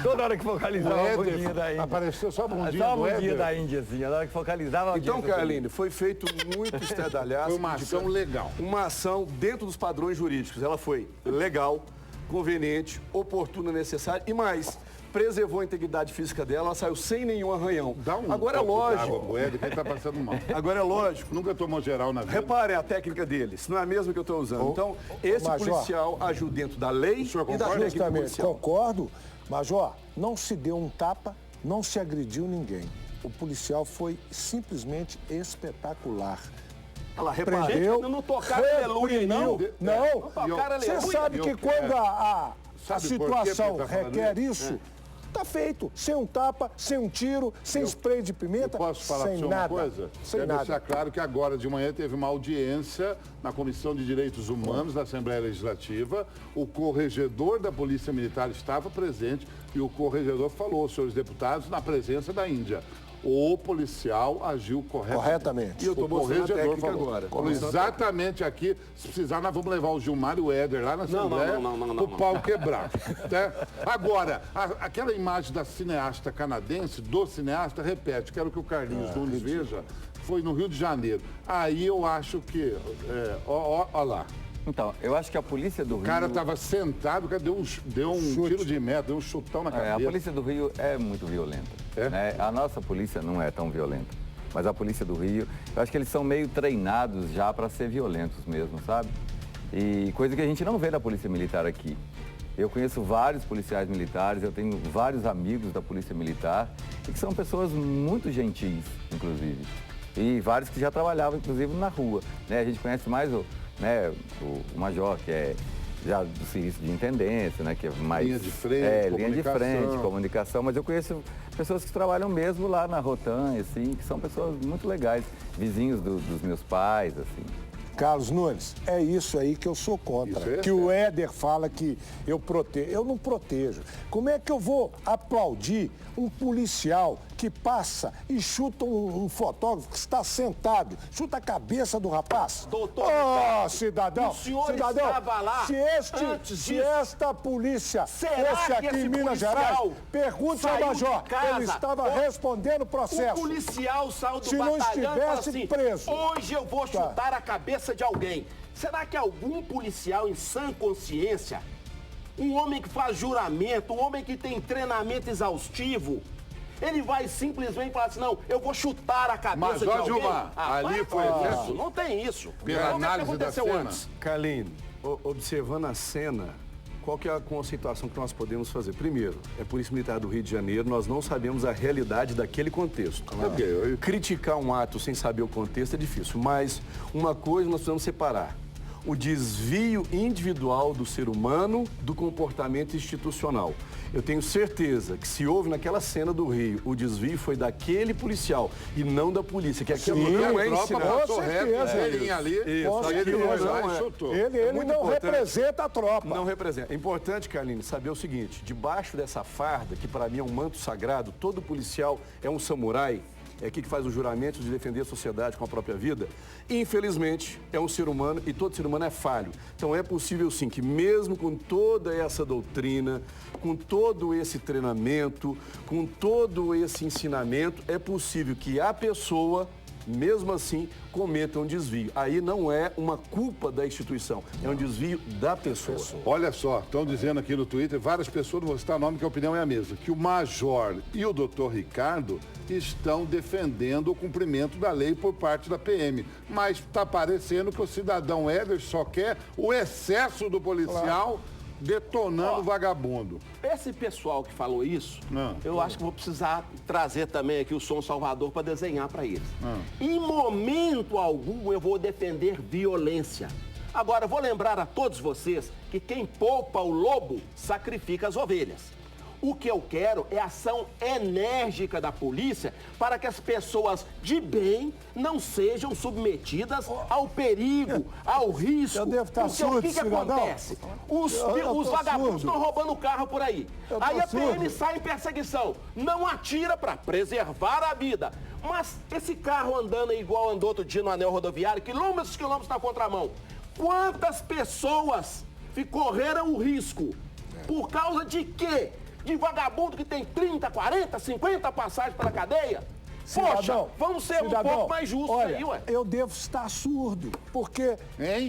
Toda hora que focalizava a bundinha da Índia. Apareceu só a bundinha só a bundinha da Índia, assim. A hora que focalizava a audiência. Então, Carlinhos, foi feito muito estradalhaço. Foi uma ação legal. Uma ação dentro dos padrões jurídicos. Ela foi legal, conveniente, oportuna, necessária e mais, preservou a integridade física dela, ela saiu sem nenhum arranhão. Agora é lógico. Quem tá passando mal. Agora é lógico. Nunca tomou geral na vida. Reparem a técnica deles, não é a mesma que eu estou usando. Então, esse policial agiu dentro da lei e da técnica policial. Concordo, Major, não se deu um tapa, não se agrediu ninguém. O policial foi simplesmente espetacular. Ela prendeu, não tocaram aleluia, não. Não, você sabe que quando a situação requer isso, tá feito. Sem um tapa, sem um tiro, sem spray de pimenta, posso falar sem uma nada. Coisa? Sem Quero nada. deixar claro que agora de manhã teve uma audiência na Comissão de Direitos Humanos da Assembleia Legislativa. O corregedor da Polícia Militar estava presente e o corregedor falou, senhores deputados, na presença da Índia. O policial agiu corretamente. E eu estou mostrando a técnica agora. Falou exatamente aqui. Se precisar, nós vamos levar o Gilmar e o Éder lá na Assembleia para o pau quebrar. Né? Agora, aquela imagem da cineasta canadense, do cineasta, repete, quero que o Carlinhos Nunes veja, foi no Rio de Janeiro. Aí eu acho que... Ó lá. Então, eu acho que a polícia do Rio... O cara estava sentado, deu um tiro de meta, deu um chutão na cabeça. A polícia do Rio é muito violenta. Né? A nossa polícia não é tão violenta. Mas a polícia do Rio, eu acho que eles são meio treinados já para ser violentos mesmo, sabe? E coisa que a gente não vê da polícia militar aqui. Eu conheço vários policiais militares, eu tenho vários amigos da polícia militar, e que são pessoas muito gentis, inclusive. E vários que já trabalhavam, inclusive, na rua. Né? A gente conhece mais o major, que é já do serviço de intendência, né? Que é mais... Linha de frente, linha de frente, comunicação. Mas eu conheço pessoas que trabalham mesmo lá na Rotan, assim, que são pessoas muito legais, vizinhos dos meus pais, assim. Carlos Nunes, é isso aí que eu sou contra. Que o Éder fala que eu protejo. Eu não protejo. Como é que eu vou aplaudir um policial que passa e chuta um fotógrafo que está sentado, chuta a cabeça do rapaz? Doutor, cidadão, o senhor estava lá se esta polícia fosse aqui em Minas Gerais, pergunte ao Major, ele estava respondendo o processo. O policial saiu do se não batalhão estivesse assim, preso. Hoje eu vou chutar a cabeça de alguém. Será que algum policial em sã consciência, um homem que faz juramento, um homem que tem treinamento exaustivo, ele vai simplesmente falar assim, não, eu vou chutar a cabeça de alguém? Gilmar, ali foi isso. Não tem isso. Pela análise da cena. Antes. Carlinhos, observando a cena, qual que é a conceituação que nós podemos fazer? Primeiro, é a Polícia Militar do Rio de Janeiro, nós não sabemos a realidade daquele contexto. Criticar um ato sem saber o contexto é difícil, mas uma coisa nós precisamos separar. O desvio individual do ser humano do comportamento institucional. Eu tenho certeza que se houve naquela cena do Rio, o desvio foi daquele policial e não da polícia, que aquilo não é ensinado. Ele não representa a tropa. Não representa. É importante, Carlinhos, saber o seguinte, debaixo dessa farda, que para mim é um manto sagrado, todo policial é um samurai, é aqui que faz o juramento de defender a sociedade com a própria vida, infelizmente é um ser humano e todo ser humano é falho. Então é possível sim que mesmo com toda essa doutrina, com todo esse treinamento, com todo esse ensinamento, é possível que a pessoa, mesmo assim, cometa um desvio. Aí não é uma culpa da instituição, é um desvio da pessoa. Olha só, estão dizendo aqui no Twitter, várias pessoas, não vou citar nome, que a opinião é a mesma, que o Major e o Dr. Ricardo estão defendendo o cumprimento da lei por parte da PM. Mas está parecendo que o cidadão Éder só quer o excesso do policial detonando o vagabundo. Esse pessoal que falou isso, eu acho que vou precisar trazer também aqui o Som Salvador para desenhar para eles. Em momento algum eu vou defender violência. Agora, vou lembrar a todos vocês que quem poupa o lobo sacrifica as ovelhas. O que eu quero é ação enérgica da polícia para que as pessoas de bem não sejam submetidas ao perigo, ao risco. Eu devo estar surdo, o que acontece? Os vagabundos estão roubando o carro por aí. Aí a PM sai em perseguição. Não atira para preservar a vida. Mas esse carro andando igual andou outro dia no anel rodoviário, quilômetros e quilômetros na contramão. Quantas pessoas correram o risco? Por causa de quê? De vagabundo que tem 30, 40, 50 passagens pela cadeia? Poxa, vamos ser um pouco mais justos aí, ué. Eu devo estar surdo, porque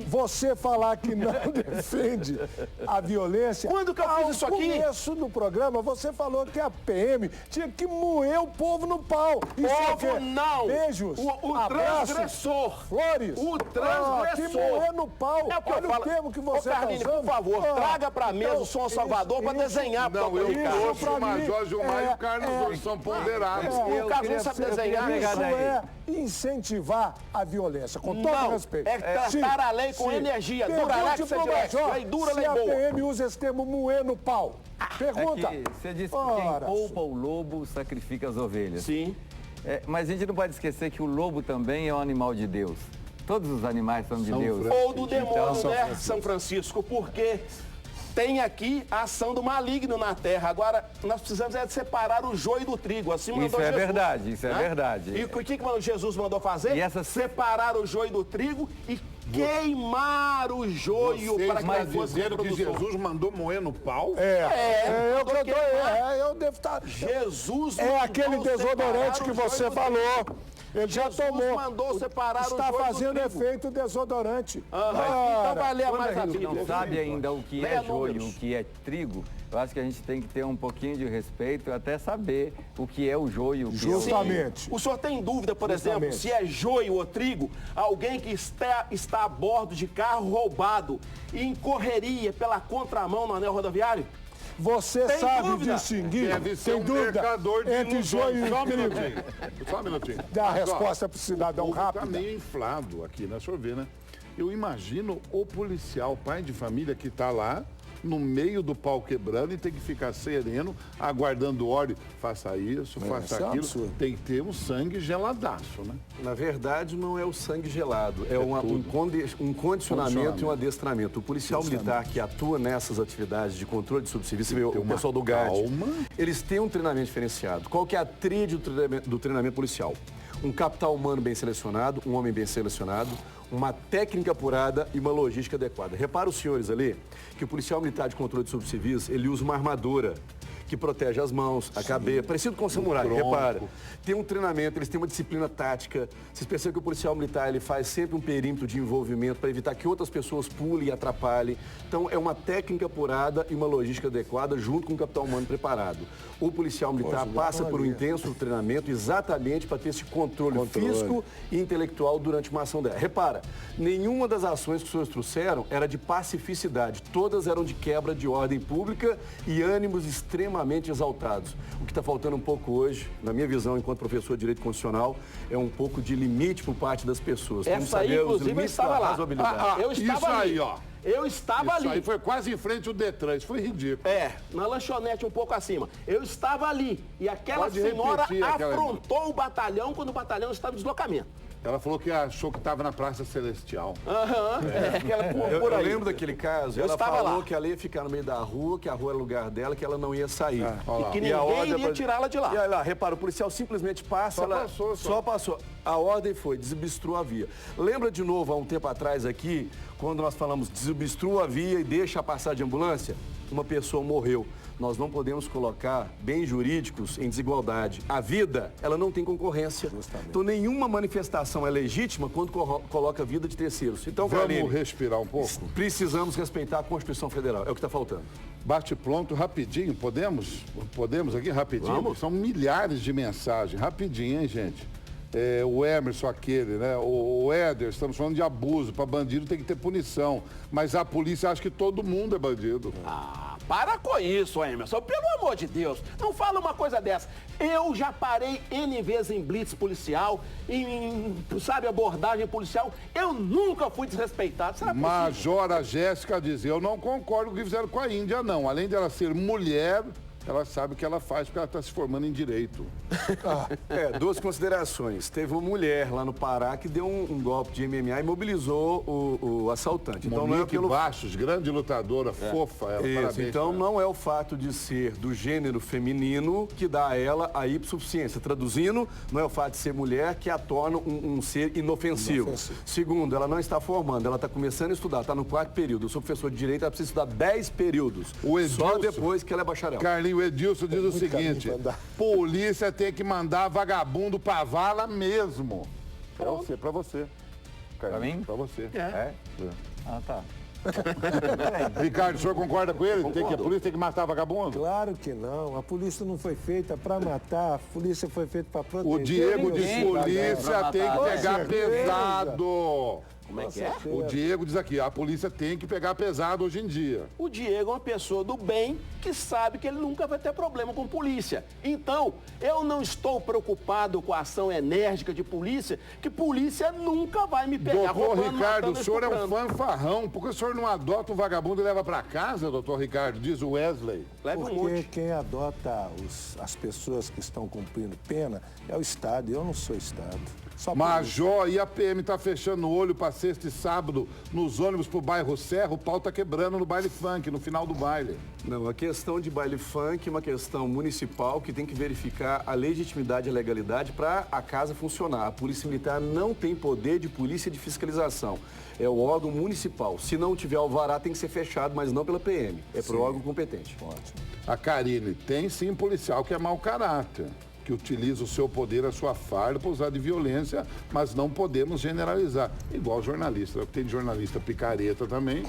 você falar que não defende a violência... Quando que eu fiz isso aqui? No começo do programa, você falou que a PM tinha que moer o povo no pau. Povo não! Beijos, o abraços, transgressor. Flores. O transgressor. Que moer no pau. É o que eu falo. O termo que você Ô, Carlinhos, por favor, traga pra mesa o Som Salvador pra desenhar. Não, eu trouxe o Major Gilmar e o Carlos, dois são ponderados. O Carlinhos sabe desenhar. Isso é incentivar a violência, com todo respeito. É tratar a lei com energia. Dura lá que você Major, dura lei se a boa. PM usa esse termo moer no pau. Pergunta. Você disse que quem poupa o lobo sacrifica as ovelhas. Sim. Mas a gente não pode esquecer que o lobo também é um animal de Deus. Todos os animais são de Deus. Ou do demônio, né, São Francisco? Porque tem aqui a ação do maligno na terra. Agora, nós precisamos separar o joio do trigo. Assim mandou Jesus. Verdade, isso é verdade. E o que Jesus mandou fazer? Separar o joio do trigo e queimar o joio para que não fosse dizendo que Jesus mandou moer no pau? Eu devo estar... Jesus é aquele desodorante que você falou. Ele já tomou. Mandou separar está fazendo efeito desodorante. Então vai ler mais a gente não sabe ainda o que é joio, o que é trigo, eu acho que a gente tem que ter um pouquinho de respeito até saber o que é o joio. Justamente. O senhor tem dúvida, por exemplo, se é joio ou trigo? Alguém que está a bordo de carro roubado e incorreria pela contramão no anel rodoviário? Você sabe distinguir, sem dúvida, entre joio e trigo. Só um minutinho. Dá a resposta para o cidadão rápido. Está meio inflado aqui, né? Deixa eu ver, né? Eu imagino o policial, pai de família, que está lá, no meio do pau quebrando e tem que ficar sereno, aguardando ordem. Faça isso, faça aquilo. Tem que ter um sangue geladaço, né? Na verdade, não é o sangue gelado, é um condicionamento e um adestramento. O policial militar que atua nessas atividades de controle de subserviço, você vê o pessoal do GAT, eles têm um treinamento diferenciado. Qual que é a tríade do treinamento policial? Um capital humano bem selecionado, um homem bem selecionado, uma técnica apurada e uma logística adequada. Repara os senhores ali que o policial militar de controle de subserviço, ele usa uma armadura que protege as mãos, a cabeça, parecido com o samurai, repara. Tem um treinamento, eles têm uma disciplina tática. Vocês percebem que o policial militar, ele faz sempre um perímetro de envolvimento para evitar que outras pessoas pulem e atrapalhem. Então, é uma técnica apurada e uma logística adequada junto com o capital humano preparado. O policial militar passa por um intenso treinamento exatamente para ter esse controle físico e intelectual durante uma ação dela. Repara, nenhuma das ações que os senhores trouxeram era de pacificidade. Todas eram de quebra de ordem pública e ânimos extremamente exaltados. O que está faltando um pouco hoje, na minha visão, enquanto professor de Direito Constitucional, é um pouco de limite por parte das pessoas. Essa aí, inclusive, eu estava lá. Eu estava ali. Eu estava ali. Isso aí foi quase em frente ao Detran, isso foi ridículo. Na lanchonete um pouco acima. Eu estava ali e aquela senhora afrontou o batalhão quando o batalhão estava em deslocamento. Ela falou que achou que estava na Praça Celestial. Eu lembro daquele caso. Ela falou que ela ia ficar no meio da rua, que a rua era o lugar dela, que ela não ia sair. E que ninguém iria tirá-la de lá. E aí lá, repara, o policial simplesmente passa, só passou. A ordem foi, desobstrua a via. Lembra de novo, há um tempo atrás aqui, quando nós falamos desobstrua a via e deixa passar de ambulância? Uma pessoa morreu. Nós não podemos colocar bens jurídicos em desigualdade. A vida, ela não tem concorrência. Justamente. Então, nenhuma manifestação é legítima quando coloca a vida de terceiros. Então, vamos respirar um pouco? Precisamos respeitar a Constituição Federal. É o que está faltando. Bate pronto, rapidinho. Podemos? Podemos aqui, rapidinho? Vamos. São milhares de mensagens. Rapidinho, hein, gente? O Emerson, aquele, né? O Éder, estamos falando de abuso. Para bandido tem que ter punição. Mas a polícia acha que todo mundo é bandido. Para com isso, Emerson. Pelo amor de Deus, não fala uma coisa dessa. Eu já parei N vezes em blitz policial, sabe, abordagem policial. Eu nunca fui desrespeitado. Será possível? Majora Jéssica diz, eu não concordo com o que fizeram com a Índia, não. Além dela ser mulher, ela sabe o que ela faz porque ela está se formando em direito. Duas considerações. Teve uma mulher lá no Pará que deu um golpe de MMA e mobilizou o assaltante. Então não é pelo Bastos, grande lutadora, fofa. Ela, isso, então não é o fato de ser do gênero feminino que dá a ela a hipossuficiência. Traduzindo, não é o fato de ser mulher que a torna um ser inofensivo. Segundo, ela não está formando, ela está começando a estudar, está no 4º período. Eu sou professor de direito, ela precisa estudar 10 períodos. Só depois que ela é bacharel. O Edilson diz o seguinte, polícia tem que mandar vagabundo pra vala mesmo. Pra você. Pra mim? Pra você. Ah, tá. Ricardo, o senhor concorda com ele? A polícia tem que matar vagabundo? Claro que não. A polícia não foi feita para matar, a polícia foi feita para proteger. O Diego diz polícia tem que pegar pesado. Como é que é? O Diego diz aqui, a polícia tem que pegar pesado hoje em dia. O Diego é uma pessoa do bem que sabe que ele nunca vai ter problema com polícia. Então, eu não estou preocupado com a ação enérgica de polícia, que polícia nunca vai me pegar. Doutor Ricardo, o senhor é um fanfarrão. Por que o senhor não adota um vagabundo e leva para casa, doutor Ricardo? Diz o Wesley. Porque quem adota as pessoas que estão cumprindo pena é o Estado. Eu não sou Estado. Major, e a PM tá fechando o olho para sexta e sábado nos ônibus pro bairro Serra, o pau tá quebrando no baile funk, no final do baile. Não, a questão de baile funk é uma questão municipal que tem que verificar a legitimidade e a legalidade para a casa funcionar. A Polícia Militar não tem poder de polícia de fiscalização. É o órgão municipal. Se não tiver alvará, tem que ser fechado, mas não pela PM. É para o órgão competente. Ótimo. A Karine, tem sim policial que é mau caráter, que utiliza o seu poder, a sua farda para usar de violência, mas não podemos generalizar. Igual jornalista. Tem jornalista picareta também.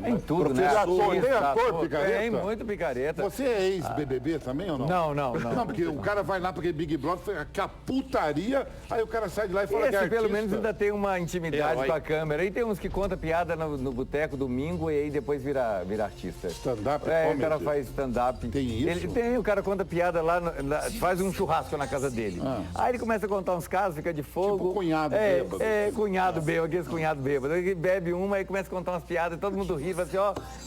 Tem tudo, né? Tem ator picareta? Tem muito picareta. Você é ex-BBB também ou não? Não. Não, porque o cara vai lá porque Big Brother, que a putaria, aí o cara sai de lá e fala que é artista. Pelo menos ainda tem uma intimidade com a câmera. Aí tem uns que conta piada no boteco domingo e aí depois vira artista. Stand-up? O cara faz stand-up. Tem isso? O cara conta piada lá, faz um churrasco na casa dele. Aí ele começa a contar uns casos, fica de fogo. Tipo cunhado bêbado. Cunhado bêbado, aqueles cunhado bêbado. Ele bebe uma, aí começa a contar umas piadas, todo mundo ri, fala assim,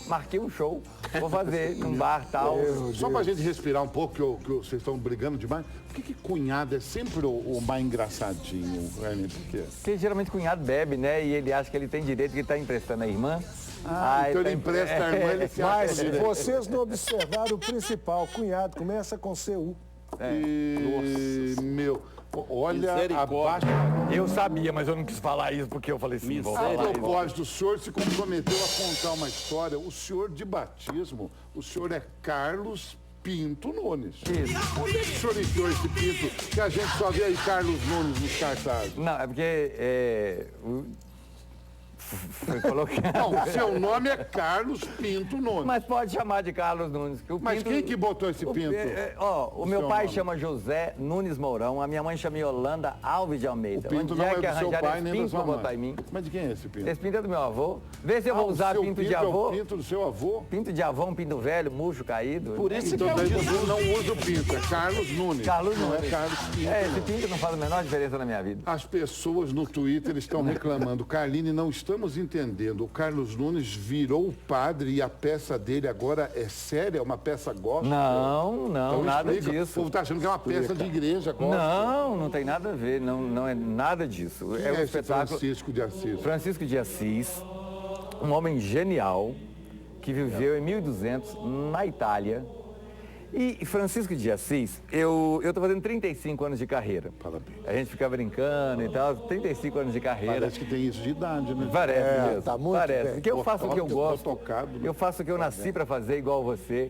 marquei um show, vou fazer num bar tal. Só pra gente respirar um pouco, que vocês estão brigando demais, por que cunhado é sempre o mais engraçadinho, Hermínio? Por quê? Porque geralmente cunhado bebe, né? E ele acha que ele tem direito, que ele tá emprestando a irmã. Então ele empresta a irmã, ele se acha Mas vocês não observaram o principal, cunhado, começa com CU. Meu, olha, abaixo. Eu sabia, mas eu não quis falar isso porque eu falei assim, vou falar A propósito, o senhor se comprometeu a contar uma história. O senhor de batismo, o senhor é Carlos Pinto Nunes. Isso. Onde é que o senhor enfiou esse Pinto que a gente só vê aí Carlos Nunes nos cartazes? Não, é porque foi colocado. Não, seu nome é Carlos Pinto Nunes. Mas pode chamar de Carlos Nunes. Mas quem que botou esse Pinto? O meu pai chama José Nunes Mourão, a minha mãe chama Yolanda Alves de Almeida. O Pinto Onde não é é que do seu arranjaram pai esse nem da pinto sua pra botar mãe. em mim? Mas de quem é esse Pinto? Esse pinto é do meu avô. Vê se eu vou usar pinto de avô. É o pinto do seu avô? Pinto de avô, um pinto velho, murcho, caído. Por isso Então que daí você não usa o Pinto, é Carlos Nunes. Carlos não Nunes. é Carlos Pinto. Esse pinto não faz a menor diferença na minha vida. As pessoas no Twitter estão reclamando. Carline não está estamos entendendo. O Carlos Nunes virou o padre e a peça dele agora é séria? É uma peça gospel? Não, Então, nada explica. disso. O povo está achando que é uma peça de igreja gospel. Não tem nada a ver, não é nada disso. Quem é um esse espetáculo. Francisco de Assis? Francisco de Assis, um homem genial que viveu em 1200 na Itália. E Francisco de Assis, eu estou fazendo 35 anos de carreira. Parabéns. A gente fica brincando e tal, 35 anos de carreira. Parece que tem isso de idade, né? Parece mesmo. Tá muito Parece. bem. Porque eu faço o que eu gosto. Tocado, né? Eu faço o que eu nasci para fazer, igual você.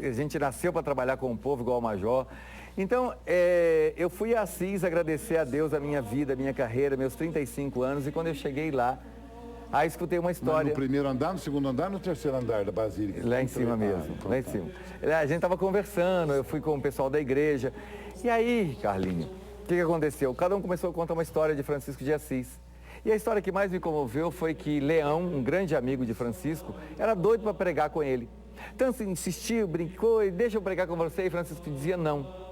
A gente nasceu para trabalhar com o povo, igual o Major. Então, eu fui a Assis agradecer a Deus a minha vida, a minha carreira, meus 35 anos. E quando eu cheguei lá, aí escutei uma história. Mas no primeiro andar, no segundo andar, no terceiro andar da Basílica? Lá em cima mesmo, lá em cima. A gente estava conversando, eu fui com o pessoal da igreja. E aí, Carlinho, o que aconteceu? Cada um começou a contar uma história de Francisco de Assis. E a história que mais me comoveu foi que Leão, um grande amigo de Francisco, era doido para pregar com ele. Então, assim, insistiu, brincou, e deixa eu pregar com você. E Francisco dizia não.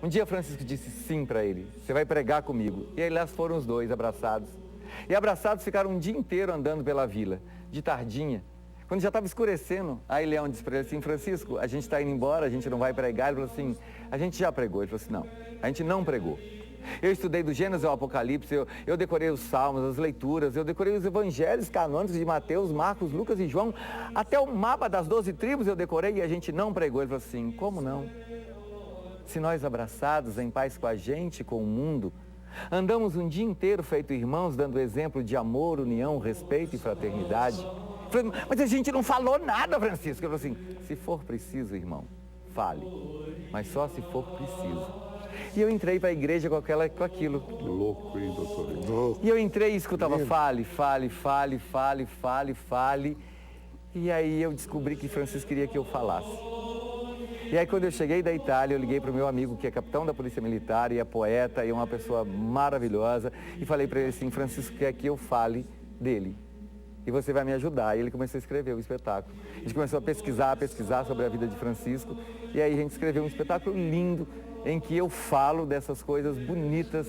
Um dia Francisco disse sim para ele, você vai pregar comigo. E aí lá foram os dois, abraçados. E abraçados ficaram um dia inteiro andando pela vila, de tardinha. Quando já estava escurecendo, aí Leão disse para ele assim, Francisco, a gente está indo embora, a gente não vai pregar. Ele falou assim, a gente já pregou. Ele falou assim, não, a gente não pregou. Eu estudei do Gênesis ao Apocalipse, eu decorei os salmos, as leituras, eu decorei os evangelhos canônicos de Mateus, Marcos, Lucas e João, até o mapa das 12 tribos eu decorei e a gente não pregou. Ele falou assim, como não? Se nós abraçados, em paz com a gente, com o mundo, andamos um dia inteiro feito irmãos, dando exemplo de amor, união, respeito e fraternidade. Falei, mas a gente não falou nada, Francisco. Ele falou assim, se for preciso, irmão, fale, mas só se for preciso. E eu entrei para a igreja com aquilo. Que louco, hein, doutor? E eu entrei e escutava fale. E aí eu descobri que Francisco queria que eu falasse. E aí quando eu cheguei da Itália, eu liguei para o meu amigo que é capitão da Polícia Militar e é poeta e é uma pessoa maravilhosa. E falei para ele assim, Francisco quer que eu fale dele. E você vai me ajudar. E ele começou a escrever o espetáculo. A gente começou a pesquisar sobre a vida de Francisco. E aí a gente escreveu um espetáculo lindo em que eu falo dessas coisas bonitas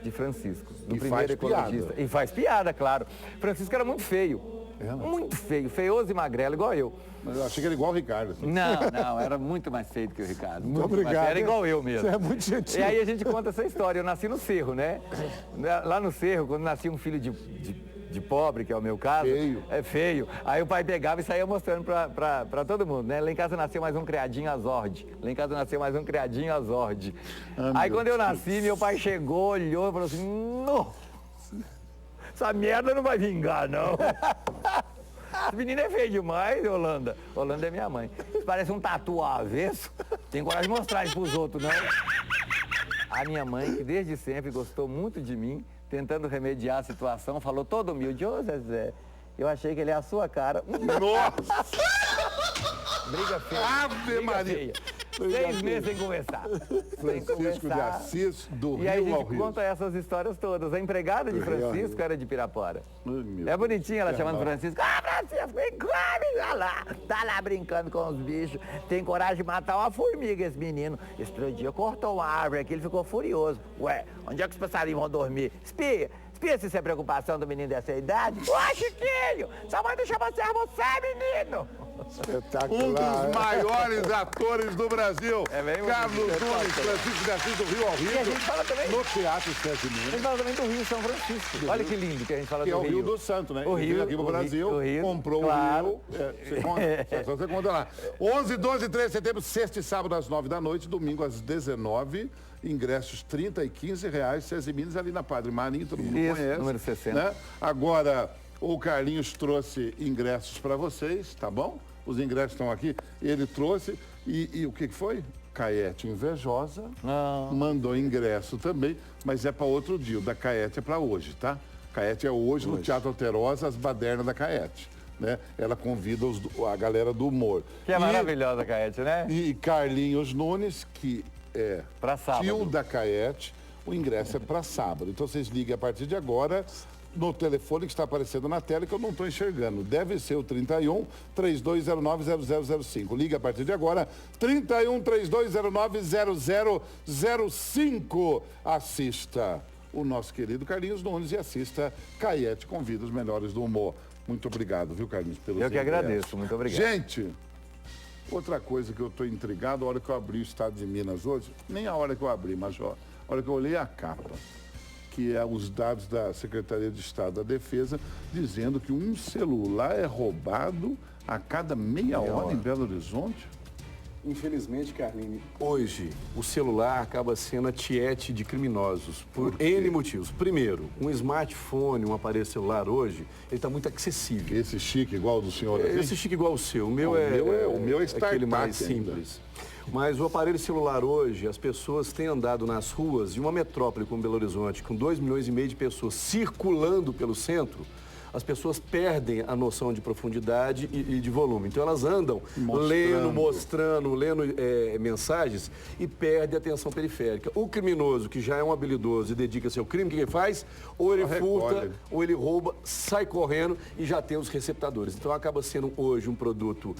de Francisco. Do E primeiro faz ecologista. piada. E faz piada, claro. Francisco era muito feio. Muito feio, feioso e magrelo, igual eu. Mas eu achei que era igual o Ricardo. Assim. Não, era muito mais feio do que o Ricardo. Muito obrigado. Mais, era igual eu mesmo. Você é muito gentil. E aí a gente conta essa história. Eu nasci no Cerro, né? Lá no Cerro, quando nascia um filho de pobre, que é o meu caso. Feio. É feio. Aí o pai pegava e saía mostrando pra todo mundo, né? Lá em casa nasceu mais um criadinho Azorde. Aí quando eu nasci, meu pai chegou, olhou e falou assim, nossa, essa merda não vai vingar, não. Esse menino é feio demais, Holanda. Holanda é minha mãe. Parece um tatu ao avesso. Tem coragem de mostrar isso pros outros, não. A minha mãe, que desde sempre gostou muito de mim, tentando remediar a situação, falou todo humilde, ô Zezé, eu achei que ele é a sua cara. Nossa! Briga feia. Ave Maria! 6 meses sem conversar. Francisco de Assis, do E aí a Rio ao gente Rio. conta essas histórias todas. A empregada de Francisco era de Pirapora. Ai, meu É bonitinha ela Deus. chamando Francisco. Ah, Francisco, vem cá, olha lá. Tá lá brincando com os bichos. Tem coragem de matar uma formiga, esse menino. Esse outro dia cortou uma árvore aqui, ele ficou furioso. Ué, onde é que os passarinhos vão dormir? Espia se isso é preocupação do menino dessa idade. Ô, Chiquinho, sua mãe não chama você, menino. Espetacular. Um dos maiores atores do Brasil. É bem Carlos bonito. Nunes, Francisco de Assis, do Rio ao Rio. E a gente fala também. No Teatro Sete A Minas. gente fala também do Rio São Francisco. Olha que lindo que a gente fala Que do é o Rio. Rio do Santo, né? O Ele Rio, veio aqui pro o Brasil, Rio, comprou claro. o Rio. Você conta lá. 11, 12 e 13 de setembro, sexta e sábado às 9 da noite, domingo às 19. Ingressos R$30 e R$15, Sete Minas, ali na Padre Marinho, todo mundo Isso, conhece. número 60. Né? Agora, o Carlinhos trouxe ingressos para vocês, tá bom? Os ingressos estão aqui. Ele trouxe. E o que foi? Caete Invejosa mandou ingresso também, mas é para outro dia. O da Caete é para hoje, tá? Caete é hoje no Teatro Alterosa, as badernas da Caete. Né? Ela convida a galera do humor. Que é maravilhosa, Caete, né? E Carlinhos Nunes, que é Pra sábado. tio da Caete, o ingresso é para sábado. Então vocês liguem a partir de agora no telefone que está aparecendo na tela, que eu não estou enxergando. Deve ser o 31 3209 0005. Liga a partir de agora, 31 3209 0005. Assista o nosso querido Carlinhos Nunes e assista Caiete Convida os Melhores do Humor. Muito obrigado, viu, Carlinhos, pelo Eu que agradeço, muito obrigado. Gente, outra coisa que eu estou intrigado, a hora que eu abri o Estado de Minas hoje, nem a hora que eu abri, mas a hora que eu olhei a capa, que é os dados da Secretaria de Estado da Defesa, dizendo que um celular é roubado a cada meia hora em Belo Horizonte. Infelizmente, Carline, hoje o celular acaba sendo a tiete de criminosos por N motivos. Primeiro, um smartphone, um aparelho celular hoje, ele está muito acessível. Esse chique igual o do senhor aqui? Esse chique igual o seu. O meu é aquele mais simples. Mas o aparelho celular hoje, as pessoas têm andado nas ruas de uma metrópole como Belo Horizonte, com 2,5 milhões de pessoas circulando pelo centro, as pessoas perdem a noção de profundidade e de volume. Então elas andam mostrando, lendo mensagens e perdem a atenção periférica. O criminoso, que já é um habilidoso e dedica-se ao crime, o que ele faz? Ou ele furta, ou ele rouba, sai correndo e já tem os receptadores. Então acaba sendo hoje um produto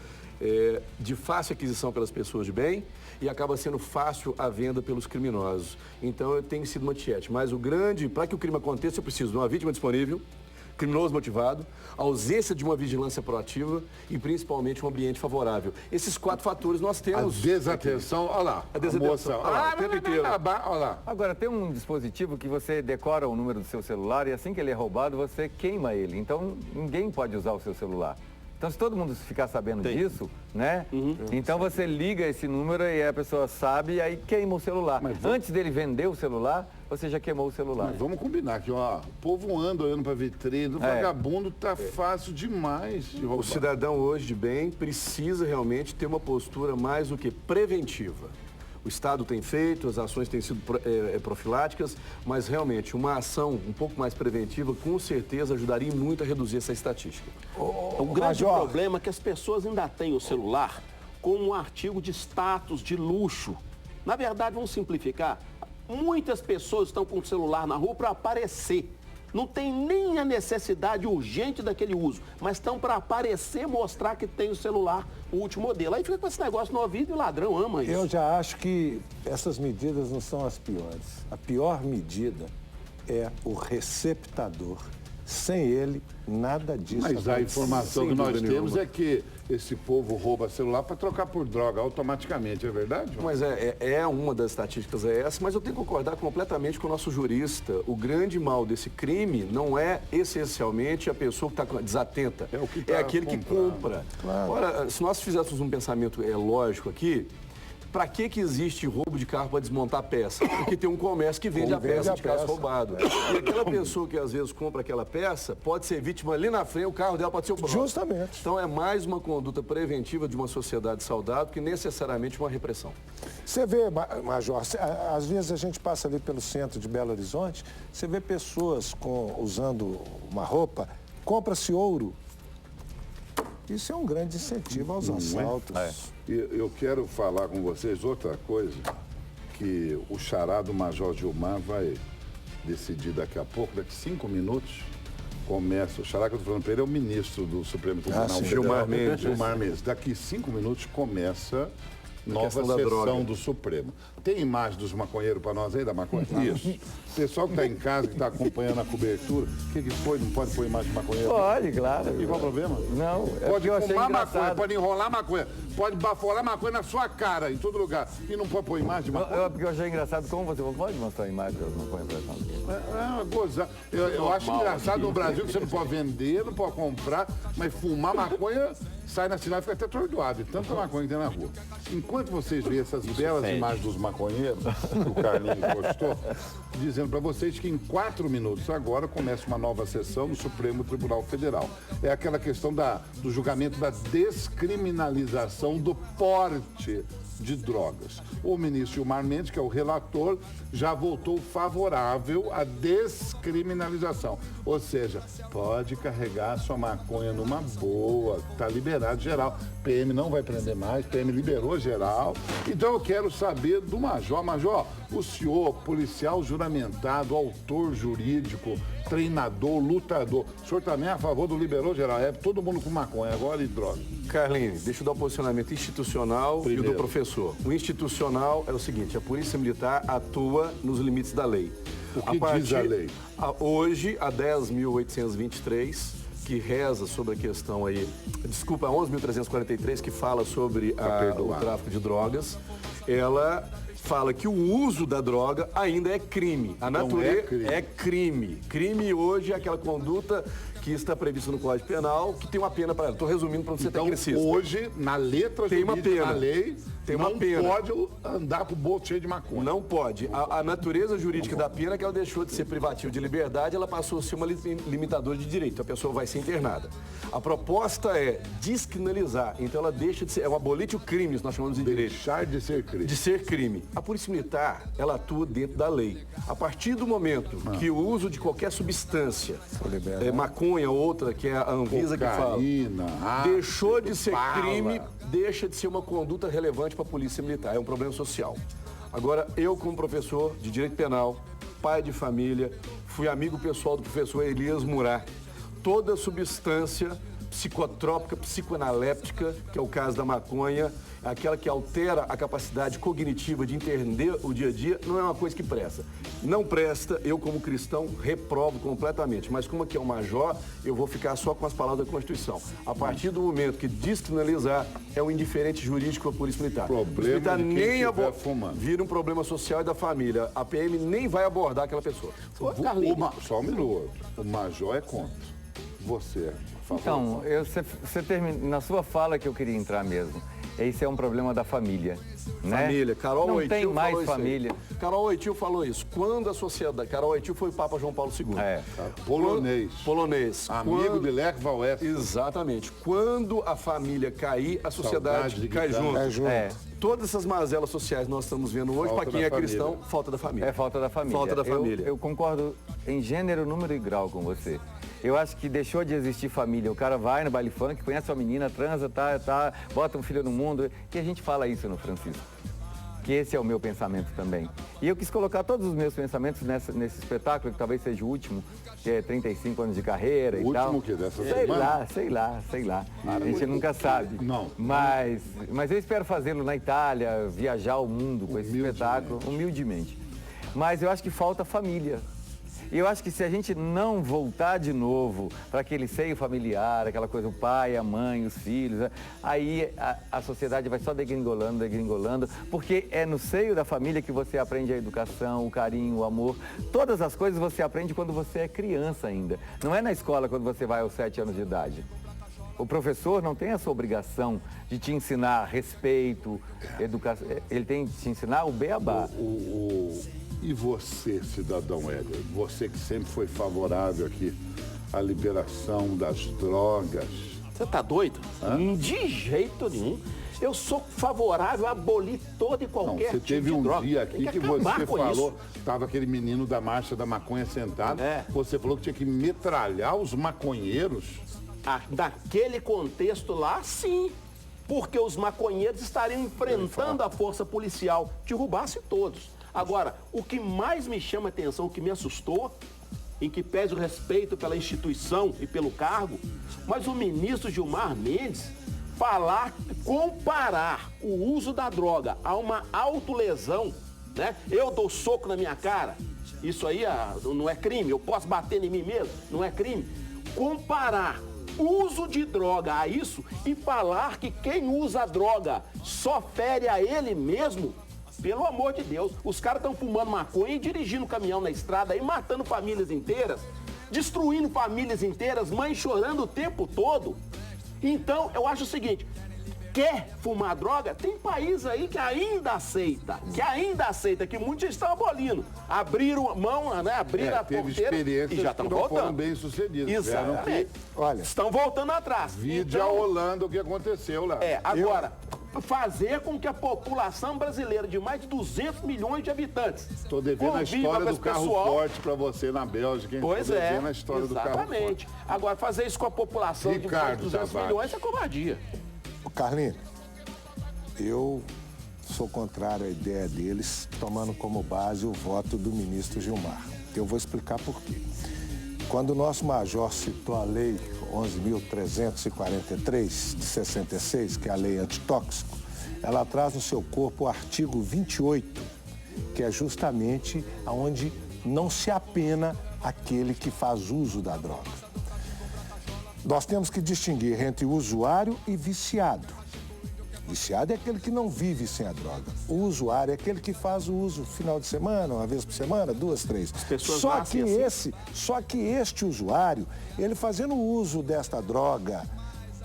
de fácil aquisição pelas pessoas de bem e acaba sendo fácil a venda pelos criminosos. Então tem sido uma tiete. Mas para que o crime aconteça, eu preciso de uma vítima disponível, criminoso motivado, a ausência de uma vigilância proativa e principalmente um ambiente favorável. Esses 4 fatores nós temos. A desatenção, olha lá. A desatenção, olha lá, o tempo inteiro. Olha lá. Agora, tem um dispositivo que você decora o número do seu celular e assim que ele é roubado, você queima ele. Então, ninguém pode usar o seu celular. Então, se todo mundo ficar sabendo disso, né? Então, você liga esse número e a pessoa sabe e aí queima o celular. Antes dele vender o celular, você já queimou o celular. Mas vamos combinar que, ó, o povo anda olhando para vitrine, o vagabundo tá fácil demais de roubar. O cidadão hoje de bem precisa realmente ter uma postura mais do que preventiva. O Estado tem feito, as ações têm sido profiláticas, mas realmente uma ação um pouco mais preventiva com certeza ajudaria muito a reduzir essa estatística. O grande problema é que as pessoas ainda têm o celular como um artigo de status, de luxo. Na verdade, vamos simplificar, muitas pessoas estão com o celular na rua para aparecer. Não tem nem a necessidade urgente daquele uso, mas estão para aparecer, mostrar que tem o celular, o último modelo. Aí fica com esse negócio no ouvido e o ladrão ama isso. Eu já acho que essas medidas não são as piores. A pior medida é o receptador. Sem ele, nada disso. Mas a informação que nós temos é que esse povo rouba celular para trocar por droga automaticamente, é verdade? Mas é uma das estatísticas essa, mas eu tenho que concordar completamente com o nosso jurista. O grande mal desse crime não é essencialmente a pessoa que está desatenta, é aquele que compra. Claro. Ora, se nós fizéssemos um pensamento lógico aqui, para que existe roubo de carro para desmontar peça? Porque tem um comércio que vende a peça de carro roubado. E aquela pessoa que às vezes compra aquela peça pode ser vítima ali na frente, o carro dela pode ser o próprio. Justamente. Então é mais uma conduta preventiva de uma sociedade saudável que necessariamente uma repressão. Você vê, Major, às vezes a gente passa ali pelo centro de Belo Horizonte, você vê pessoas usando uma roupa, compra-se ouro. Isso é um grande incentivo aos assaltos. Eu quero falar com vocês outra coisa, que o xará do Major Gilmar vai decidir daqui a pouco, daqui 5 minutos, começa. O xará que eu estou falando para ele é o ministro do Supremo Tribunal Federal. Gilmar Mendes. Gilmar Mendes. Daqui 5 minutos começa nova sessão do Supremo. Tem imagem dos maconheiros para nós aí, da maconha? Isso. O pessoal que está em casa, que está acompanhando a cobertura, o que foi? Não pode pôr imagem de maconheiro? Pode, claro. E qual o problema? Não, pode fumar maconha, pode enrolar maconha, pode baforar maconha na sua cara, em todo lugar. E não pode pôr imagem de maconha? Porque eu achei engraçado como você pode mostrar a imagem das maconhas para nós. Gozar. Eu acho engraçado no Brasil que você não pode vender, não pode comprar, mas fumar maconha sai na cidade e fica até atordoado. De tanta maconha que tem na rua. Enquanto vocês veem essas belas imagens dos maconheiros, que o Carlinhos postou, dizendo para vocês que em 4 minutos agora começa uma nova sessão no Supremo Tribunal Federal. É aquela questão do julgamento da descriminalização do porte de drogas. O ministro Gilmar Mendes, que é o relator, já votou favorável à descriminalização. Ou seja, pode carregar sua maconha numa boa, está liberado geral. PM não vai prender mais, PM liberou geral. Então eu quero saber do Major. Major, o senhor, policial juramentado, autor jurídico, treinador, lutador, o senhor também é a favor do liberou geral? É todo mundo com maconha agora e droga. Carline, deixa eu dar o posicionamento institucional e o do professor. O institucional é o seguinte, a Polícia Militar atua nos limites da lei. O que diz a lei? Hoje, a 10.823, que reza sobre a questão aí, desculpa, a 11.343, que fala sobre o tráfico de drogas, ela fala que o uso da droga ainda é crime. A natureza é crime. Crime hoje é aquela conduta que está prevista no Código Penal, que tem uma pena para ela. Estou resumindo para você ter preciso. Hoje, na letra tem uma pena. Da lei, tem uma pena. Não pode andar com o bolso cheio de maconha. Não pode. A natureza jurídica da pena é que ela deixou de ser privativo de liberdade, ela passou a ser uma limitadora de direito. A pessoa vai ser internada. A proposta é descriminalizar. Então ela deixa de ser, é um abolite o crime, nós chamamos de direito. Deixar de ser crime. De ser crime. A Polícia Militar, ela atua dentro da lei. A partir do momento que o uso de qualquer substância, maconha, outra, que é a Anvisa que fala, deixou de ser crime, deixa de ser uma conduta relevante para a Polícia Militar. É um problema social. Agora, eu como professor de Direito Penal, pai de família, fui amigo pessoal do professor Elias Murat. Toda substância psicotrópica, psicoanaléptica, que é o caso da maconha, aquela que altera a capacidade cognitiva de entender o dia a dia, não é uma coisa que presta. Não presta, eu como cristão reprovo completamente, mas como aqui é o major, eu vou ficar só com as palavras da Constituição. A partir do momento que descriminalizar, é um indiferente jurídico para a Polícia Militar. Problema de quem estiver fumando. Vira um problema social e da família. A PM nem vai abordar aquela pessoa. Só um minuto. O major é contra. Você, por favor. Então, você termina, na sua fala que eu queria entrar mesmo. Esse é um problema da família, né? Família. Carol não Oitil tem mais falou família. Isso aí. Carol Oitil falou isso. Quando a sociedade... Carol Oitil foi o Papa João Paulo II. Polonês. Amigo de Lech Wałęsa. Exatamente. Quando a família cair, a sociedade cai junto. Todas essas mazelas sociais que nós estamos vendo hoje, para quem é cristão, falta da família. É falta da família. Falta da família. Eu concordo em gênero, número e grau com você. Eu acho que deixou de existir família. O cara vai no baile funk, conhece uma menina, transa, bota um filho no mundo. E a gente fala isso no Francisco. Que esse é o meu pensamento também. E eu quis colocar todos os meus pensamentos nesse espetáculo, que talvez seja o último, que é 35 anos de carreira e tal. O último que dessa semana? Sei lá. A gente nunca sabe. Não. Mas eu espero fazê-lo na Itália, viajar o mundo com esse espetáculo, humildemente. Mas eu acho que falta família. E eu acho que se a gente não voltar de novo para aquele seio familiar, aquela coisa, o pai, a mãe, os filhos, aí a sociedade vai só degringolando, porque é no seio da família que você aprende a educação, o carinho, o amor. Todas as coisas você aprende quando você é criança ainda. Não é na escola quando você vai aos 7 anos de idade. O professor não tem essa obrigação de te ensinar respeito, educação. Ele tem que te ensinar o beabá. E você, cidadão Hélio, você que sempre foi favorável aqui à liberação das drogas. Você tá doido? De jeito nenhum. Eu sou favorável a abolir todo e qualquer você teve tipo de droga. Um dia aqui que você falou, estava aquele menino da Marcha da Maconha sentado, você falou que tinha que metralhar os maconheiros. Naquele contexto lá, sim. Porque os maconheiros estariam enfrentando a força policial, derrubasse todos. Agora, o que mais me chama a atenção, o que me assustou, em que pese o respeito pela instituição e pelo cargo, mas o ministro Gilmar Mendes comparar o uso da droga a uma autolesão, né? Eu dou soco na minha cara, isso aí não é crime, eu posso bater em mim mesmo, não é crime. Comparar uso de droga a isso e falar que quem usa a droga só fere a ele mesmo. Pelo amor de Deus, os caras estão fumando maconha e dirigindo caminhão na estrada aí, matando famílias inteiras, destruindo famílias inteiras, mães chorando o tempo todo. Então, eu acho o seguinte, quer fumar droga? Tem país aí que ainda aceita, que muitos já estão abolindo. Abriram mão, né? Abriram a porteira e já estão voltando. Foram bem sucedidos. Exatamente. Olha, estão voltando atrás. Vídeo a Holanda, o que aconteceu lá. Agora... fazer com que a população brasileira de mais de 200 milhões de habitantes estou devendo a história do carro forte para você na Bélgica, hein? Pois é, a história exatamente. Do carro forte. Agora, fazer isso com a população de mais de 200 milhões é covardia. Carlinhos, eu sou contrário à ideia deles, tomando como base o voto do ministro Gilmar. Eu vou explicar por quê. Quando o nosso major citou a lei 11.343 de 66, que é a lei antitóxico, ela traz no seu corpo o artigo 28, que é justamente onde não se apena àquele que faz uso da droga. Nós temos que distinguir entre usuário e viciado. Viciado é aquele que não vive sem a droga. O usuário é aquele que faz o uso final de semana, uma vez por semana, 2, 3. Só que este usuário, ele fazendo uso desta droga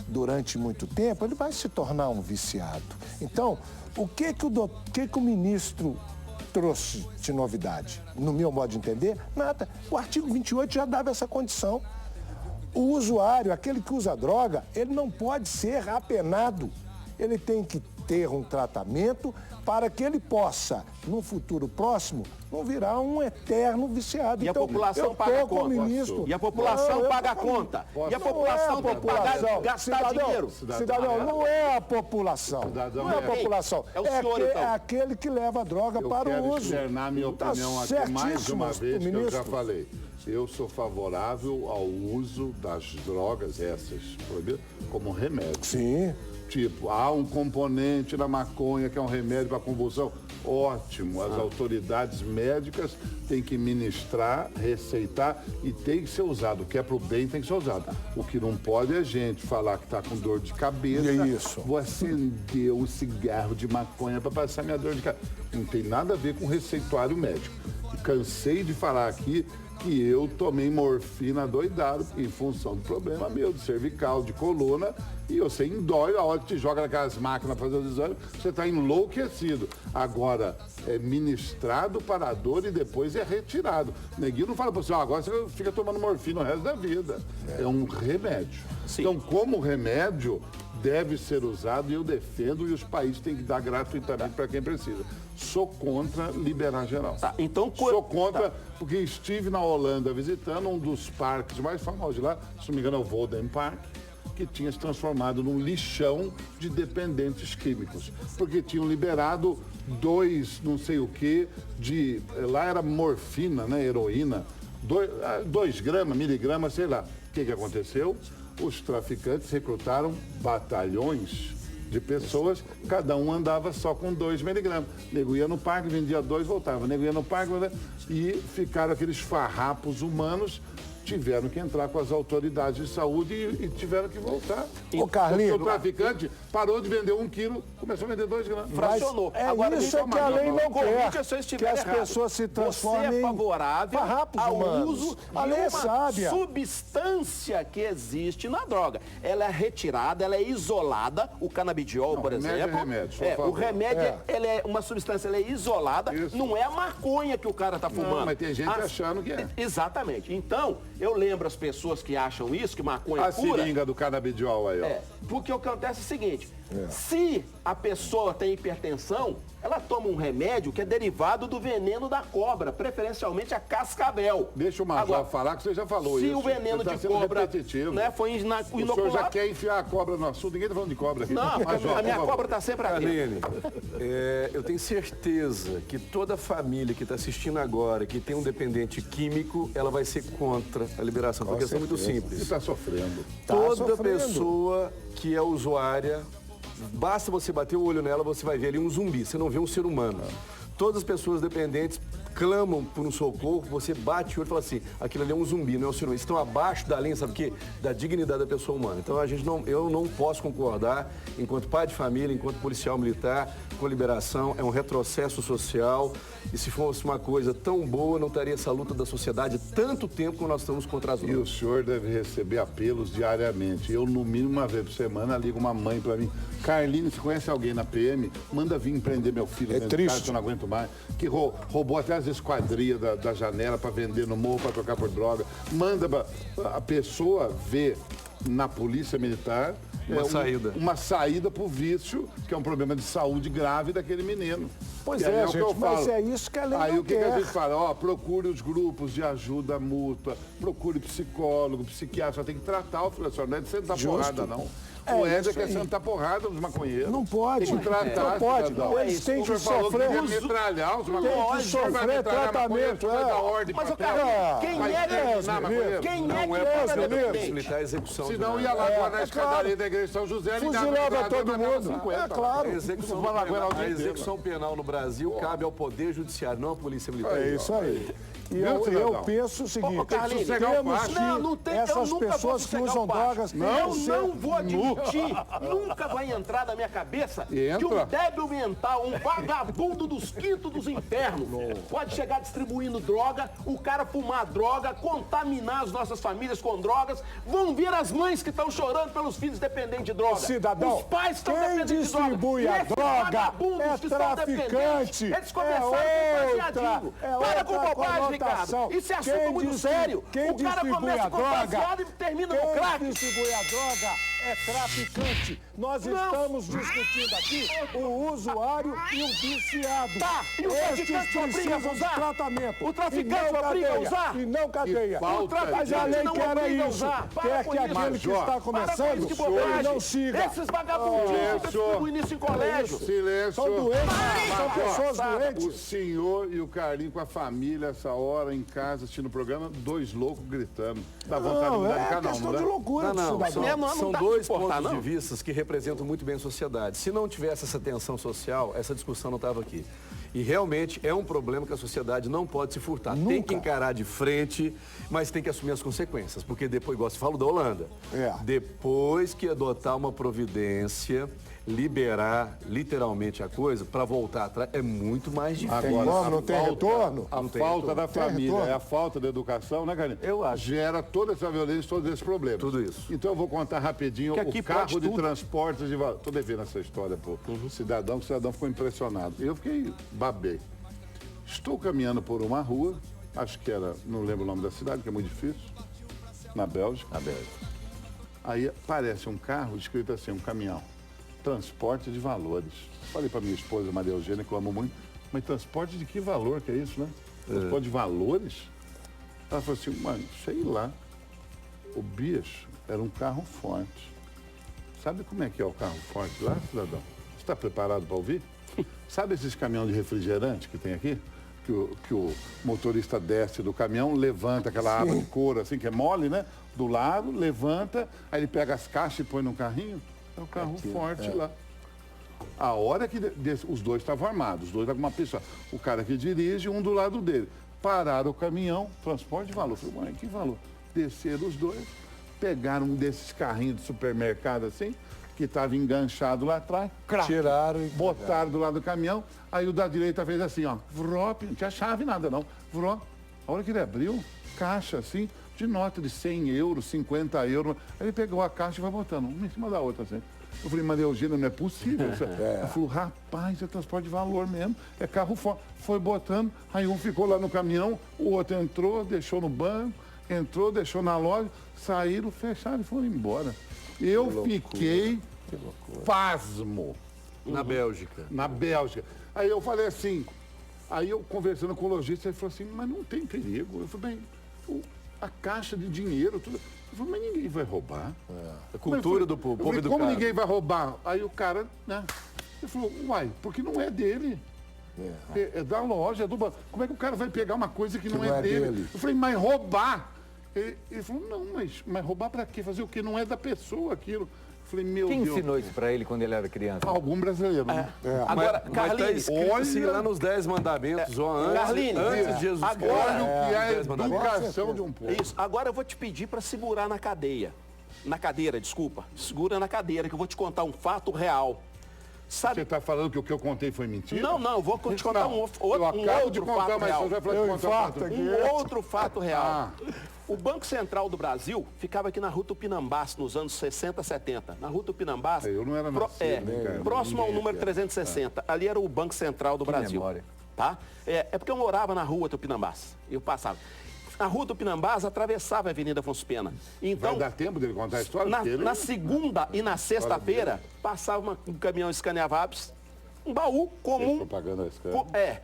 durante muito tempo, ele vai se tornar um viciado. Então, o que o ministro trouxe de novidade? No meu modo de entender, nada. O artigo 28 já dava essa condição. O usuário, aquele que usa droga, ele não pode ser apenado. Ele tem que ter um tratamento para que ele possa, no futuro próximo, não virar um eterno viciado. E então, a população paga a conta. E a população paga a conta. E a população tem que pagar, gastar dinheiro. Cidadão, não é a população. Não é a população. É o senhor, então. É aquele que leva a droga para o uso. Eu quero externar minha opinião aqui mais uma vez, que eu já falei. Eu sou favorável ao uso das drogas essas, como remédio. Sim. Tipo, há um componente na maconha que é um remédio para convulsão. Ótimo, as autoridades médicas têm que ministrar, receitar e tem que ser usado. O que é pro bem tem que ser usado. O que não pode é gente falar que está com dor de cabeça. Isso. Vou acender um cigarro de maconha para passar minha dor de cabeça. Não tem nada a ver com receituário médico. E cansei de falar aqui que eu tomei morfina doidado em função do problema meu, de cervical, de coluna, e você endói, a hora que te joga naquelas máquinas para fazer os exames, você está enlouquecido. Agora, é ministrado para a dor e depois é retirado. Neguinho não fala para você, agora você fica tomando morfina o resto da vida. É um remédio. Sim. Então, como remédio, deve ser usado e eu defendo, e os países têm que dar gratuitamente para quem precisa. Sou contra liberar geral. Tá, então, sou contra, porque estive na Holanda visitando um dos parques mais famosos de lá, se não me engano é o Volden Park, que tinha se transformado num lixão de dependentes químicos. Porque tinham liberado 2, não sei o que, lá era morfina, né, heroína, 2 gramas, miligramas, sei lá. O que aconteceu? Os traficantes recrutaram batalhões de pessoas, cada um andava só com 2 miligramas. Nego ia no parque, vendia 2, voltava. Nego ia no parque e ficaram aqueles farrapos humanos, tiveram que entrar com as autoridades de saúde e tiveram que voltar. Ô, Carlinhos, o traficante parou de vender 1 quilo, começou a vender 2 gramas. Fracionou. Agora, isso é que a lei não quer, que as errado. Pessoas se transformem Você é favorável ao uso de uma substância que existe na droga. Ela é retirada, ela é isolada, o canabidiol, por exemplo. O remédio, ele é uma substância, ela é isolada, isso. Não é a maconha que o cara está fumando. Não, mas tem gente achando que é. Exatamente. Então, eu lembro as pessoas que acham isso, que maconha é pura. A seringa do canabidiol aí, ó. Porque o que acontece é o seguinte, se a pessoa tem hipertensão, ela toma um remédio que é derivado do veneno da cobra, preferencialmente a cascavel. Deixa o Major falar, que você já falou isso. Se o veneno de cobra, né, foi inoculado... O senhor já quer enfiar a cobra no assunto, ninguém está falando de cobra aqui. Não, Major, a minha cobra está sempre aqui. Aline, eu tenho certeza que toda família que está assistindo agora, que tem um dependente químico, ela vai ser contra a liberação, porque é muito simples. Você está sofrendo. Toda pessoa que é usuária, basta você bater o olho nela, você vai ver ali um zumbi, você não vê um ser humano. Todas as pessoas dependentes clamam por um socorro, você bate o olho e fala assim, aquilo ali é um zumbi, não é um ser humano. Estão abaixo da linha, sabe o quê? Da dignidade da pessoa humana. Então eu não posso concordar, enquanto pai de família, enquanto policial militar, com liberação, é um retrocesso social. E se fosse uma coisa tão boa, não estaria essa luta da sociedade tanto tempo como nós estamos contra as drogas. E o senhor deve receber apelos diariamente. Eu, no mínimo, uma vez por semana, ligo uma mãe para mim. Carlinhos, se conhece alguém na PM, manda vir prender meu filho dentro de casa, que eu não aguento mais. Que roubou até as esquadrias da janela para vender no morro, para trocar por droga. Manda a pessoa ver na polícia militar uma saída para o vício, que é um problema de saúde grave daquele menino. Pois é, gente, mas é isso que a lei não quer. Aí o que a gente fala? Procure os grupos de ajuda mútua, procure psicólogo, psiquiatra, só tem que tratar o filho, não é de sentar porrada, não. O Éder quer sentar porrada nos maconheiros. Não pode. Tem que tratar, não pode. cidadão. Eles têm que falou sofrer. Que metralhar os Tem maconheiros. que sofrer tratamento. Mas o cara, quem é Os militares execução. Senão ia lá guardar a escadaria da igreja de São José e fuzilava todo mundo. É claro. A execução penal no Brasil cabe ao Poder Judiciário, não à Polícia Militar. É isso aí. E eu penso o seguinte, Carlinhos, temos que essas pessoas que usam drogas... Eu não vou admitir, nunca vai entrar na minha cabeça que um débil mental, um vagabundo dos quintos dos infernos, pode chegar distribuindo droga, o cara fumar droga, contaminar as nossas famílias com drogas, vão ver as mães que estão chorando pelos filhos dependentes de droga. Cidadão, os pais estão quem distribui a droga é traficante, eles começaram com baseadinho. Para com bobagem, Ricardo. Isso é assunto muito sério. O cara começa com baseado e termina no crack. Quem distribui a droga é traficante. Nós estamos discutindo aqui o usuário e o viciado. Tá, e o traficante obriga a usar? Tratamento. O traficante obriga a usar? E não cadeia. Mas a lei quer isso. Quer que aquele que está começando, ele não siga. Esses vagabundinhos que distribuem isso em colégio. Silêncio. São doentes, são pessoas doentes. O senhor e o Carlinhos com a família, essa hora, em casa, assistindo o programa, dois loucos gritando. Dá vontade de mudar de canal, questão não de dá? loucura, São dois pontos de vista que representam muito bem a sociedade. Se não tivesse essa tensão social, essa discussão não estava aqui. E realmente é um problema que a sociedade não pode se furtar. Tem que encarar de frente, mas tem que assumir as consequências. Porque depois, igual você falou da Holanda, depois que adotar uma providência, liberar literalmente a coisa, para voltar atrás, é muito mais difícil. Agora, não tem retorno? A falta da família, é a falta da educação, né, Carlinhos? Eu acho. Gera toda essa violência, todos esses problemas. Tudo isso. Então eu vou contar rapidinho o carro de transportes de valor. Tô devendo essa história pro cidadão, que o cidadão ficou impressionado. Eu fiquei, babei. Estou caminhando por uma rua, acho que era, não lembro o nome da cidade, que é muito difícil, na Bélgica. Aí aparece um carro escrito assim, um caminhão. Transporte de valores. Falei para minha esposa, Maria Eugênia, que eu amo muito, mas transporte de que valor que é isso, né? Transporte de valores? Ela falou assim, mano, sei lá. O bicho era um carro forte. Sabe como é que é o carro forte lá, cidadão? Você está preparado para ouvir? Sabe esses caminhões de refrigerante que tem aqui? Que o motorista desce do caminhão, levanta aquela aba de couro, assim, que é mole, né? Do lado, levanta, aí ele pega as caixas e põe no carrinho. É o carro forte lá. A hora que os dois estavam armados, os dois estavam com uma pessoa. O cara que dirige, um do lado dele. Pararam o caminhão, transporte de valor. Falei, mãe, que valor? Desceram os dois, pegaram um desses carrinhos de supermercado assim, que estava enganchado lá atrás, Tiraram e botaram do lado do caminhão. Aí o da direita fez assim, ó, vrop, não tinha chave nada não, vrop. A hora que ele abriu, caixa assim, de nota de 100 euros, 50 euros. Aí ele pegou a caixa e vai botando, uma em cima da outra, assim. Eu falei, Maria Eugênia, não é possível. Ele falou, rapaz, é transporte de valor mesmo, é carro forte. Foi botando, aí um ficou lá no caminhão, o outro entrou, deixou no banco, entrou, deixou na loja, saíram, fecharam e foram embora. Eu fiquei pasmo. Na Bélgica. Na Bélgica. Aí eu falei assim, aí eu conversando com o lojista, ele falou assim, mas não tem perigo. Eu falei, bem, a caixa de dinheiro, tudo. Eu falei, mas ninguém vai roubar. A cultura do povo educado. Como ninguém vai roubar? Aí o cara, né? Ele falou, uai, porque não é dele. É da loja, é do banco. Como é que o cara vai pegar uma coisa que não é dele? Eu falei, mas roubar? Ele falou, não, mas roubar pra quê? Fazer o quê? Não é da pessoa aquilo. Eu falei, meu Quem Deus. ensinou isso pra ele quando ele era criança? Algum brasileiro, né? Agora, Carlinhos, olha assim, lá nos 10 mandamentos, ó, antes de Jesus olha o que é a educação de um povo. Isso. Agora eu vou te pedir para segurar na cadeia. Na cadeira, desculpa. Segura na cadeira, que eu vou te contar um fato real. Sabe... Você está falando que o que eu contei foi mentira? Não, eu vou te contar um outro fato real. Outro fato real. O Banco Central do Brasil ficava aqui na Rua Tupinambás, nos anos 60, 70. Na Rua Tupinambás, eu não era nascido, próximo ao número 360. Ali era o Banco Central do Brasil. Memória. Tá? É porque eu morava na Rua Tupinambás. Eu passava. A Rua Tupinambás atravessava a Avenida Afonso Pena. Então, vai dar tempo dele contar a história? Na segunda e na sexta-feira, passava um caminhão Scania-Vabs, um baú comum. Propaganda Scania.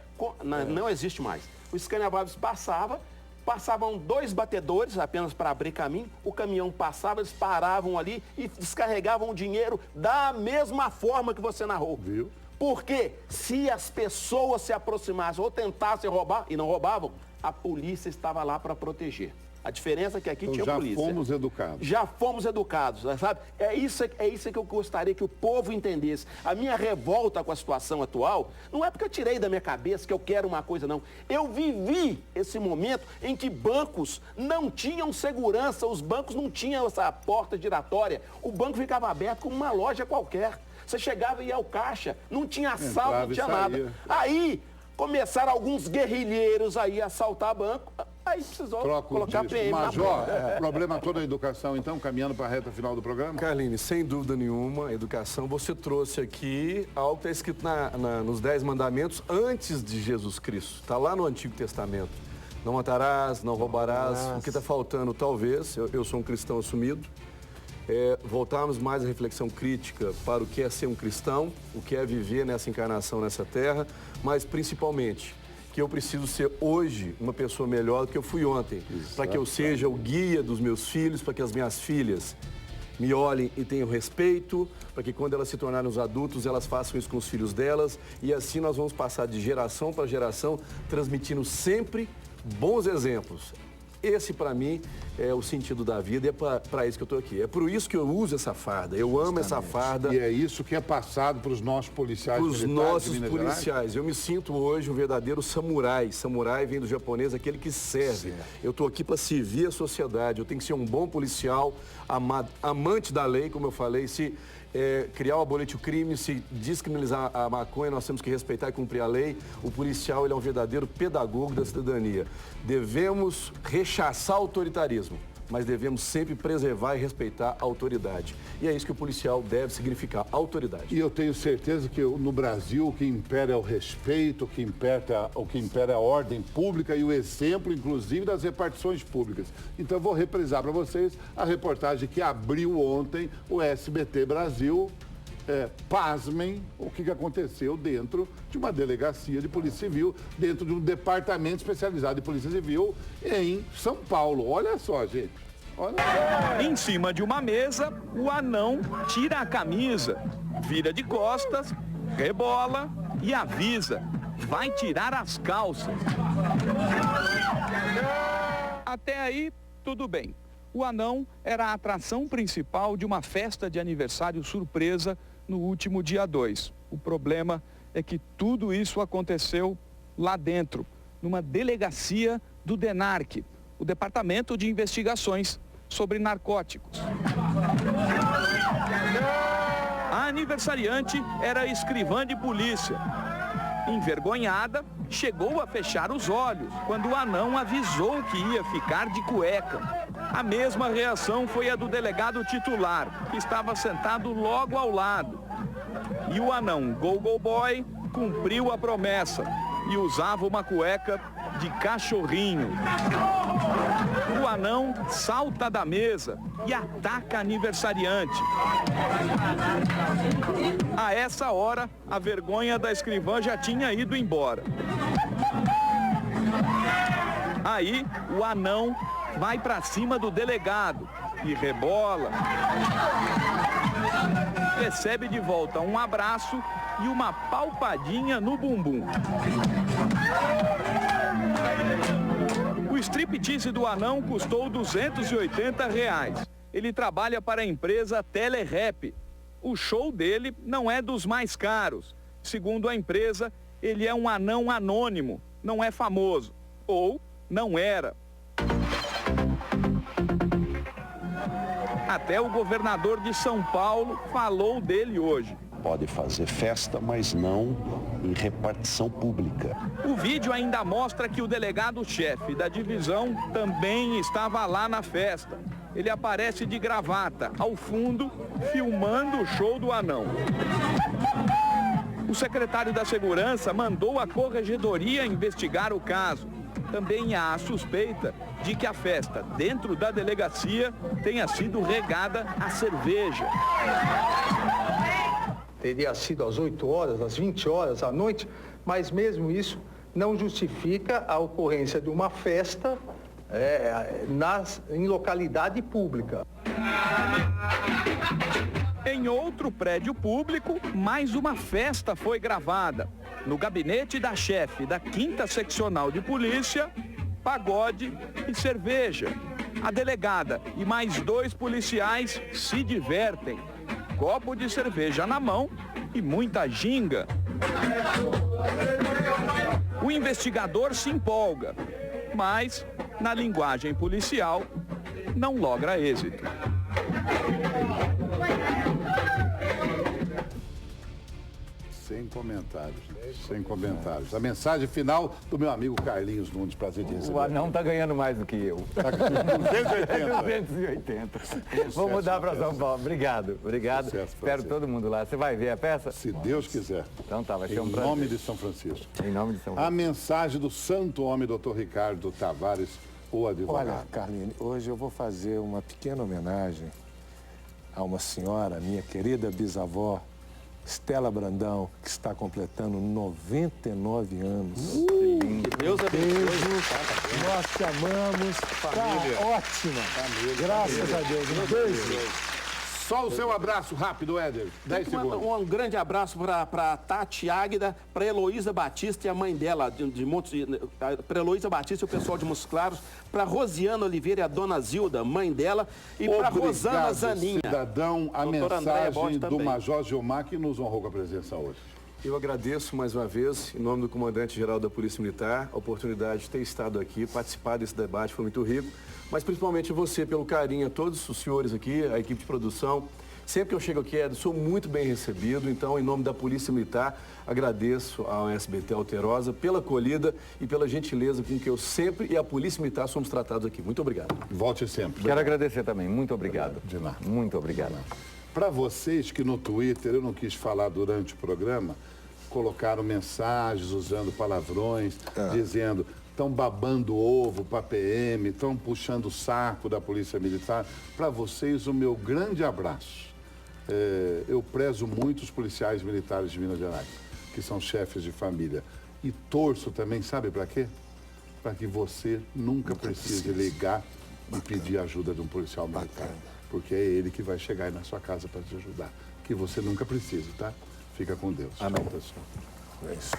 Não existe mais. O Scania-Vabs passava, passavam 2 batedores apenas para abrir caminho, o caminhão passava, eles paravam ali e descarregavam o dinheiro da mesma forma que você narrou. Viu? Porque se as pessoas se aproximassem ou tentassem roubar, e não roubavam, a polícia estava lá para proteger. A diferença é que aqui então, tinha polícia. Já fomos educados. Já fomos educados, sabe? É isso que eu gostaria que o povo entendesse. A minha revolta com a situação atual não é porque eu tirei da minha cabeça que eu quero uma coisa, não. Eu vivi esse momento em que bancos não tinham segurança, os bancos não tinham essa porta giratória. O banco ficava aberto como uma loja qualquer. Você chegava e ia ao caixa, não tinha assalto, não tinha nada. Aí começaram alguns guerrilheiros aí a assaltar banco. Aí precisou colocar PM Major, problema toda a educação, então, caminhando para a reta final do programa? Carline, sem dúvida nenhuma, educação, você trouxe aqui algo que está escrito nos 10 mandamentos antes de Jesus Cristo. Está lá no Antigo Testamento. Não matarás, não roubarás. O que está faltando, talvez, eu sou um cristão assumido, voltarmos mais à reflexão crítica para o que é ser um cristão, o que é viver nessa encarnação, nessa terra, mas principalmente que eu preciso ser hoje uma pessoa melhor do que eu fui ontem, para que eu seja o guia dos meus filhos, para que as minhas filhas me olhem e tenham respeito, para que quando elas se tornarem os adultos, elas façam isso com os filhos delas, e assim nós vamos passar de geração para geração, transmitindo sempre bons exemplos. Esse, para mim, é o sentido da vida e é para isso que eu estou aqui. É por isso que eu uso essa farda, eu amo essa farda. E é isso que é passado para os nossos policiais militares. Para os nossos policiais. Eu me sinto hoje um verdadeiro samurai. Samurai vem do japonês, aquele que serve. Eu estou aqui para servir a sociedade, eu tenho que ser um bom policial, amante da lei, como eu falei, criar o abolete o crime, se descriminalizar a maconha, nós temos que respeitar e cumprir a lei. O policial, ele é um verdadeiro pedagogo da cidadania. Devemos rechaçar o autoritarismo, mas devemos sempre preservar e respeitar a autoridade. E é isso que o policial deve significar, autoridade. E eu tenho certeza que no Brasil o que impera é o respeito, o que impera é a ordem pública e o exemplo, inclusive, das repartições públicas. Então eu vou reprisar para vocês a reportagem que abriu ontem o SBT Brasil. Pasmem o que aconteceu dentro de uma delegacia de Polícia Civil, dentro de um departamento especializado de Polícia Civil em São Paulo. Olha só, gente. Olha. Em cima de uma mesa, o anão tira a camisa, vira de costas, rebola e avisa. Vai tirar as calças. Até aí, tudo bem. O anão era a atração principal de uma festa de aniversário surpresa no último dia 2. O problema é que tudo isso aconteceu lá dentro, numa delegacia do DENARC, o Departamento de Investigações sobre Narcóticos. A aniversariante era escrivã de polícia. Envergonhada, chegou a fechar os olhos quando o anão avisou que ia ficar de cueca. A mesma reação foi a do delegado titular, que estava sentado logo ao lado. E o anão Go-Go Boy cumpriu a promessa e usava uma cueca de cachorrinho. O anão salta da mesa e ataca a aniversariante. A essa hora, a vergonha da escrivã já tinha ido embora. Aí, o anão vai para cima do delegado e rebola. Recebe de volta um abraço e uma palpadinha no bumbum. O striptease do anão custou R$280. Ele trabalha para a empresa Telerap. O show dele não é dos mais caros. Segundo a empresa, ele é um anão anônimo, não é famoso. Ou não era. Até o governador de São Paulo falou dele hoje. Pode fazer festa, mas não em repartição pública. O vídeo ainda mostra que o delegado-chefe da divisão também estava lá na festa. Ele aparece de gravata, ao fundo, filmando o show do anão. O secretário da Segurança mandou a corregedoria investigar o caso. Também há a suspeita de que a festa dentro da delegacia tenha sido regada a cerveja. Teria sido às 8 horas, às 20 horas à noite, mas mesmo isso não justifica a ocorrência de uma festa em localidade pública. Em outro prédio público, mais uma festa foi gravada. No gabinete da chefe da 5ª Seccional de Polícia, pagode e cerveja. A delegada e mais 2 policiais se divertem. Copo de cerveja na mão e muita ginga. O investigador se empolga, mas, na linguagem policial, não logra êxito. Sem comentários, sem comentários. A mensagem final do meu amigo Carlinhos Nunes, prazer de receber. O anão está ganhando mais do que eu. Tá com 280. 280. Vou mudar para São Paulo. Obrigado. Espero todo mundo lá. Você vai ver a peça? Se Deus quiser. Então tá, vai ser um prazer. Em nome de São Francisco. Em nome de São Francisco. A mensagem do santo homem, Dr. Ricardo Tavares, o advogado. Olha, Carline, hoje eu vou fazer uma pequena homenagem a uma senhora, minha querida bisavó, Estela Brandão, que está completando 99 anos. Que Deus abençoe. Nós te amamos. Família. Tá ótima. Família. Graças a Deus. Um beijo. Só o seu abraço rápido, Éder. 10 segundos. Um grande abraço para Tati Águida, para Heloísa Batista e a mãe dela, para Heloísa Batista e o pessoal de Montes Claros, para Rosiana Oliveira e a dona Zilda, mãe dela, e para Rosana Zaninha. Cidadão, a mensagem do Major Gilmar, que nos honrou com a presença hoje. Eu agradeço mais uma vez, em nome do comandante-geral da Polícia Militar, a oportunidade de ter estado aqui, participar desse debate, foi muito rico, mas principalmente você pelo carinho, a todos os senhores aqui, a equipe de produção. Sempre que eu chego aqui, sou muito bem recebido, então, em nome da Polícia Militar, agradeço ao SBT Alterosa pela acolhida e pela gentileza com que eu sempre e a Polícia Militar somos tratados aqui. Muito obrigado. Volte sempre. Quero agradecer também. Muito obrigado. De nada. Muito obrigado. Para vocês que no Twitter, eu não quis falar durante o programa, colocaram mensagens usando palavrões, dizendo, estão babando ovo para a PM, estão puxando o saco da Polícia Militar. Para vocês, o meu grande abraço. Eu prezo muito os policiais militares de Minas Gerais, que são chefes de família. E torço também, sabe para quê? Para que você nunca precise ligar e pedir ajuda de um policial militar. Porque é ele que vai chegar aí na sua casa para te ajudar. Que você nunca precise, tá? Fica com Deus. Amém. Tchau, pessoal. É isso.